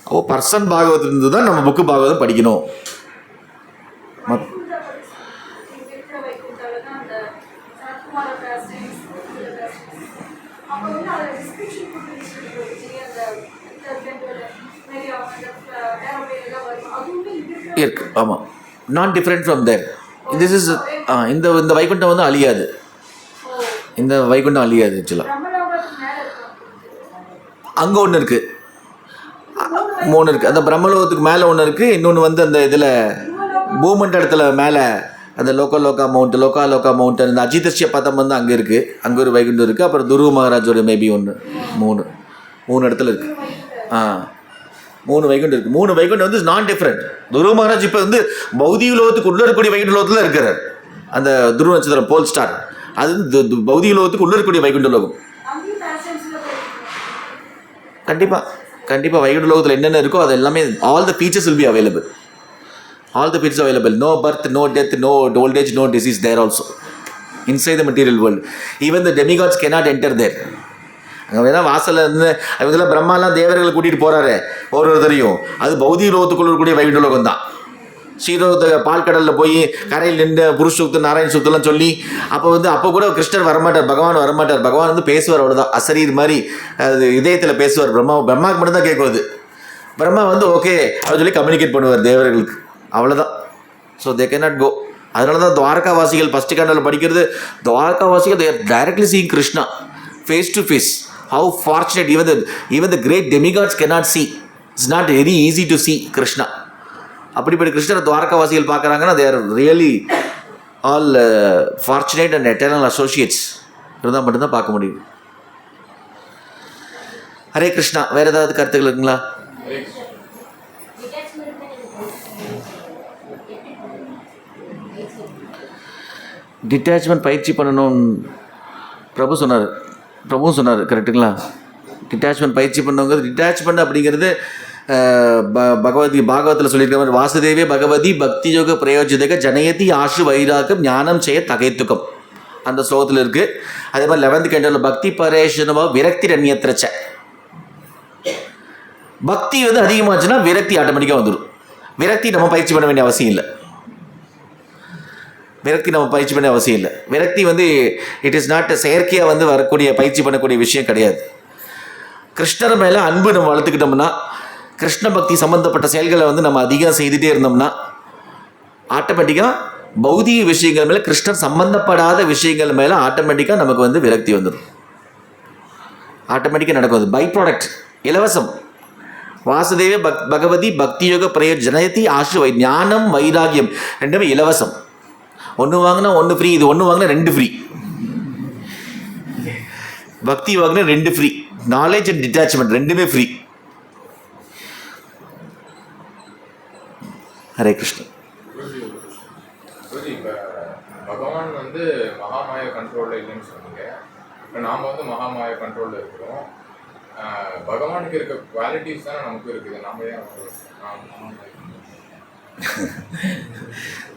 அப்போ பர்சன் பாகவத்திலிருந்து தான் நம்ம புக்கு பாகவதம் படிக்கணும். இருக்கு, ஆமாம். Not different from there. This is இந்த வைகுண்டம் வந்து அழியாது. இந்த வைகுண்டம் அழியாது. ஆக்சுவலாக அங்கே ஒன்று இருக்குது, 3 இருக்குது. அந்த பிரம்மலோகத்துக்கு மேலே ஒன்று இருக்குது, இன்னொன்று வந்து அந்த இதில் பூமண்டலத்தில் மேலே அந்த லோகா மவுண்டன், இந்த அஜிதஸ்ய பதம் வந்து அங்கே இருக்குது, அங்கே ஒரு வைகுண்டம் இருக்குது. அப்புறம் துருவ மகாராஜோட மேபி ஒன்று, 3 இடத்துல இருக்குது. 3 வைகுண்டம் இருக்குது. 3 வைகுண்டம் வந்து நான் டிஃப்ரெண்ட். துருவ மகாராஜ் இப்போ வந்து பௌதிக லோகத்துக்கு உள்ளே இருக்கக்கூடிய வைகுண்ட லோகத்தில் இருக்கிறார். அந்த துருவ நட்சத்திரம் போல் ஸ்டார், அது பௌதிக லோகத்துக்கு உள்ளே இருக்கக்கூடிய வைகுண்ட லோகம். கண்டிப்பாக வைகுண்ட லோகத்தில் என்னென்ன இருக்கோ அது எல்லாமே, all the features will be available. No birth, no death, no old age, no disease there also. Inside the material world. Even the demigods cannot enter there. அங்கே வேணால் வாசலில் இருந்து இதெல்லாம் பிரம்மாலாம் தேவர்களை கூட்டிகிட்டு போகிறாரு ஒருத்தரையும், அது பௌதிக லோகத்துக்குள்ள இருக்கக்கூடிய வைகுண்ட லோகம் தான். ஸ்ரீலோகத்தை பால்கடலில் போய் கரையில் நின்று புருஷ சுத்து நாராயண சுத்துலாம் சொல்லி அப்போ கூட கிருஷ்ணர் வரமாட்டார், பகவான் வந்து பேசுவார், அவ்வளோதான். அசரீர் மாதிரி அது இதயத்தில் பேசுவார். பிரம்மாவுக்கு மட்டும்தான் கேட்குவது. பிரம்மா வந்து ஓகே அப்படின்னு சொல்லி கம்யூனிகேட் பண்ணுவார் தேவர்களுக்கு, அவ்வளோதான். So they cannot go. அதனால தான் துவாரகாவாசிகள் ஃபஸ்ட்டு கேண்டலில் படிக்கிறது, துவாரகாவாசிகள் they are directly seeing Krishna face to face. How fortunate, even the great demigods cannot see. It's not very easy to see Krishna. அப்படிப்பட்ட கிருஷ்ணரை துவாரகாவாசிகள் பார்க்குறாங்கன்னா they are really all fortunate and eternal associates. இருந்தால் மட்டும்தான் பார்க்க முடியும். ஹரே கிருஷ்ணா. வேறு ஏதாவது கருத்துக்கள் இருக்குங்களா? டிட்டாச்மெண்ட் பயிற்சி பண்ணணும் பிரபு சொன்னார் கரெக்டுங்களா? டிட்டாச்மெண்ட் பயிற்சி பண்ணவங்க டிட்டாச்மெண்ட் அப்படிங்கிறது பாகவத்தில் சொல்லியிருக்க மாதிரி வாசுதேவே பகவதி பக்தி யோக பிரயோஜிதக ஜனயதி ஆஷு வைராகம் ஞானம் செய்ய தகைத்துக்கம் அந்த ஸ்லோகத்தில் இருக்குது. அதே மாதிரி 11th கேண்டலில் பக்தி பரேஷனவா விரக்தி ரண்யத்திரச்ச. பக்தி வந்து அதிகமாச்சுன்னா விரக்தி ஆட்டோமேட்டிக்காக வந்துடும். விரக்தி நம்ம பயிற்சி பண்ண வேண்டிய அவசியம் இல்லை. விரக்தி வந்து இட் இஸ் நாட் செயற்கையாக வந்து வரக்கூடிய பயிற்சி பண்ணக்கூடிய விஷயம் கிடையாது. கிருஷ்ணர் மேலே அன்பு நம்ம வளர்த்துக்கிட்டோம்னா, கிருஷ்ண பக்தி சம்மந்தப்பட்ட செயல்களை வந்து நம்ம அதிகம் செய்துகிட்டே இருந்தோம்னா ஆட்டோமேட்டிக்காக பௌதிக விஷயங்கள் மேலே, கிருஷ்ணர் சம்பந்தப்படாத விஷயங்கள் மேலே ஆட்டோமேட்டிக்காக நமக்கு வந்து விரக்தி வந்துடும். ஆட்டோமேட்டிக்காக நடக்கும். அது பை ப்ராடக்ட், இலவசம். வாசுதேவ பகவதி பக்தி யோக பிரயோஜனயதி ஆஷு ஞானம் வைராகியம் ரெண்டுமே இலவசம். ஒன்று வாங்கினா ஒன்று ஃப்ரீ, இது ஒன்று வாங்கினா 2 ஃப்ரீ. பக்தி வாங்கினா 2 ஃப்ரீ. நாலேஜ் அண்ட் டிட்டாச்மெண்ட் ரெண்டுமே ஃப்ரீ. ஹரே கிருஷ்ணன். இப்போ பகவான் வந்து மகாமாய கண்ட்ரோலில் இல்லைன்னு சொன்னீங்க. இப்போ நாம் வந்து மகாமாய கண்ட்ரோலில் இருக்கிறோம். பகவானுக்கு இருக்க குவாலிட்டிஸ் தானே நமக்கு இருக்குது. நம்ம ஏன்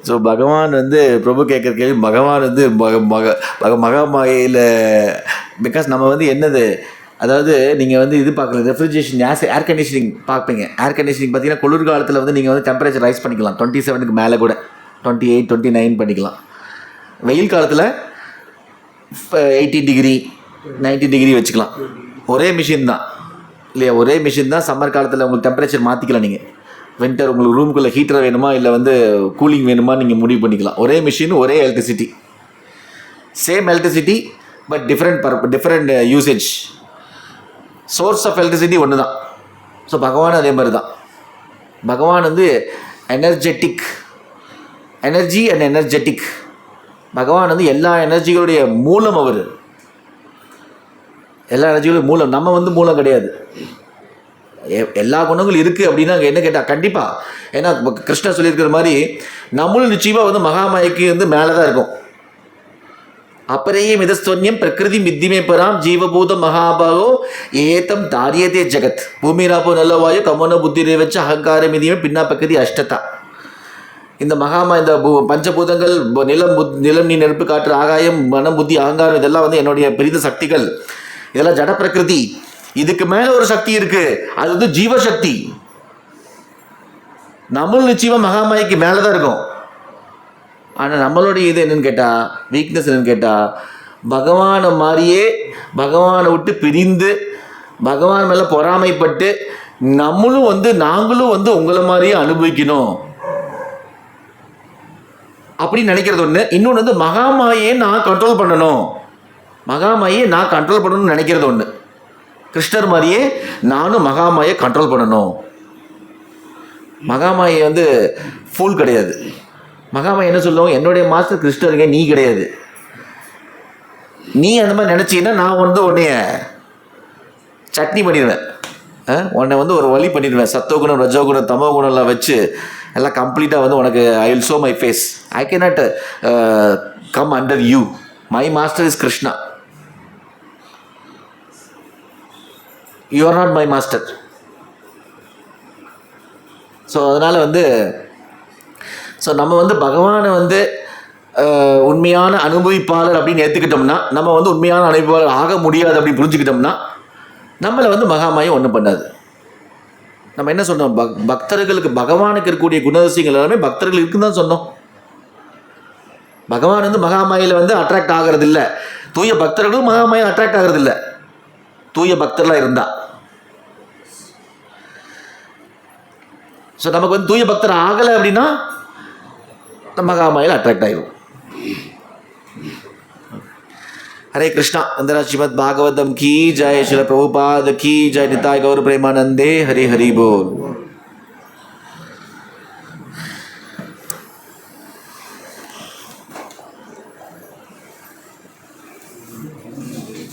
ஸோ பகவான் வந்து பிரபு கேட்குற கேள்வி, பகவான் வந்து மகாமாயில் பிகாஸ் நம்ம வந்து என்னது, அதாவது நீங்கள் வந்து இது பார்க்கலாம், ரெஃப்ரிஜரேஷன் ஏர் கண்டிஷனிங் பார்ப்பீங்க. ஏர் கண்டிஷனிங் பார்த்தீங்கன்னா குளிர்காலத்தில் வந்து நீங்கள் வந்து டெம்பரேச்சர் ரைஸ் பண்ணிக்கலாம் 27க்கு மேலே கூட 28, 29 பண்ணிக்கலாம். வெயில் காலத்தில் 18 டிகிரி 19 டிகிரி வச்சுக்கலாம். ஒரே மிஷின் தான் இல்லையா? ஒரே மிஷின் தான். சம்மர் காலத்தில் உங்களுக்கு டெம்பரேச்சர் மாற்றிக்கலாம். நீங்கள் வின்டர் உங்களுக்கு ரூமுக்குள்ளே ஹீட்டர் வேணுமா இல்லை வந்து கூலிங் வேணுமா நீங்கள் முடிவு பண்ணிக்கலாம். ஒரே மிஷின், ஒரே electricity, same electricity but different usage. Source of electricity ஒன்று தான். ஸோ பகவான் அதே மாதிரி தான். பகவான் வந்து எனர்ஜெட்டிக், எனர்ஜி அண்ட் எனர்ஜெட்டிக். பகவான் வந்து எல்லா எனர்ஜிகளுடைய மூலம். அவர் எல்லா எனர்ஜிகளுடைய மூலம். நம்ம வந்து மூலம் கிடையாது. எல்லா குணங்களும் இருக்குது அப்படின்னா அங்கே என்ன கேட்டால் கண்டிப்பாக, ஏன்னா கிருஷ்ணர் சொல்லியிருக்கிற மாதிரி நம்மளும் நிச்சயமாக வந்து மகாமாய்க்கு வந்து மேலே தான் இருக்கும். அப்பரையே மிதஸ்வன்யம் பிரகிருதி மித்திமே பராம் ஜீவபூதம் மகாபாகோ ஏத்தம் தாரியதே ஜெகத் பூமிராப்போ நல்லவாயு கமோன புத்திரே வச்சு அகங்கார மிதியுமே பின்னா பக்கதி அஷ்டதா. இந்த இந்த பஞ்சபூதங்கள் நிலம் நீர் நெருப்பு காற்று ஆகாயம் மனம் புத்தி அகங்காரம் இதெல்லாம் வந்து என்னுடைய பெரித சக்திகள். இதெல்லாம் ஜட பிரகிருதி. இதுக்கு மேலே ஒரு சக்தி இருக்கு, அது வந்து ஜீவசக்தி. நம்மளும் நிச்சயமாக மகாமாய்க்கு மேலே தான் இருக்கும். ஆனால் நம்மளுடைய இது என்னன்னு கேட்டால், வீக்னஸ் என்னன்னு கேட்டால், பகவானை மாதிரியே பகவானை விட்டு பிரிந்து பகவான் மேலே பொறாமைப்பட்டு நாங்களும் வந்து உங்களை மாதிரியே அனுபவிக்கணும் அப்படின்னு நினைக்கிறது ஒன்று. இன்னொன்று வந்து மகாமாயை நான் கண்ட்ரோல் பண்ணணும்னு நினைக்கிறது ஒன்று. கிருஷ்ணர் மாதிரியே நானும் மகாமாயை கண்ட்ரோல் பண்ணணும். மகாமாயை வந்து ஃபுல் கிடையாது. மகாமாயை என்ன சொல்லுவோம், என்னுடைய மாஸ்டர் கிருஷ்ணருங்க, நீ கிடையாது. நீ அந்த மாதிரி நினச்சிங்கன்னா நான் வந்து உன்னைய சட்னி பண்ணிடுவேன். உன்னை வந்து ஒரு வழி பண்ணிடுவேன். சத்தோகுணம் ரஜோகுணம் தமோகுணம்லாம் வச்சு எல்லாம் கம்ப்ளீட்டாக வந்து உனக்கு I will show my face. I can not come under you. My master is Krishna. You are not my master. So அதனால் வந்து நம்ம வந்து பகவானை வந்து உண்மையான அனுபவிப்பாளர் அப்படின்னு ஏற்றுக்கிட்டோம்னா, நம்ம வந்து உண்மையான அனுபவிப்பாளர் ஆக முடியாது அப்படின்னு புரிஞ்சுக்கிட்டோம்னா நம்மளை வந்து மகாமாயை ஒன்றும் பண்ணாது. நம்ம என்ன சொன்னோம், பக்தர்களுக்கு பகவானுக்கு இருக்கக்கூடிய குணாதிசயங்கள் எல்லாமே பக்தர்கள் இருக்குன்னு தான் சொன்னோம். பகவான் வந்து மகாமாயில் வந்து அட்ராக்ட் ஆகிறது இல்லை. தூய பக்தர்களும் மகாமாயை அட்ராக்ட் ஆகிறது இல்லை, தூய பக்தர்களாக இருந்தா. ஸோ நமக்கு வந்து தூய பக்தர் ஆகலை அப்படின்னா மகாமாயில் அட்ராக்ட் ஆகிடும். हरे कृष्णा. अंदर श्रीमद् भागवतम की जय, श्रील प्रभुपाद की जय, निताय गौर प्रेमानंदे, हरि हरि बोल.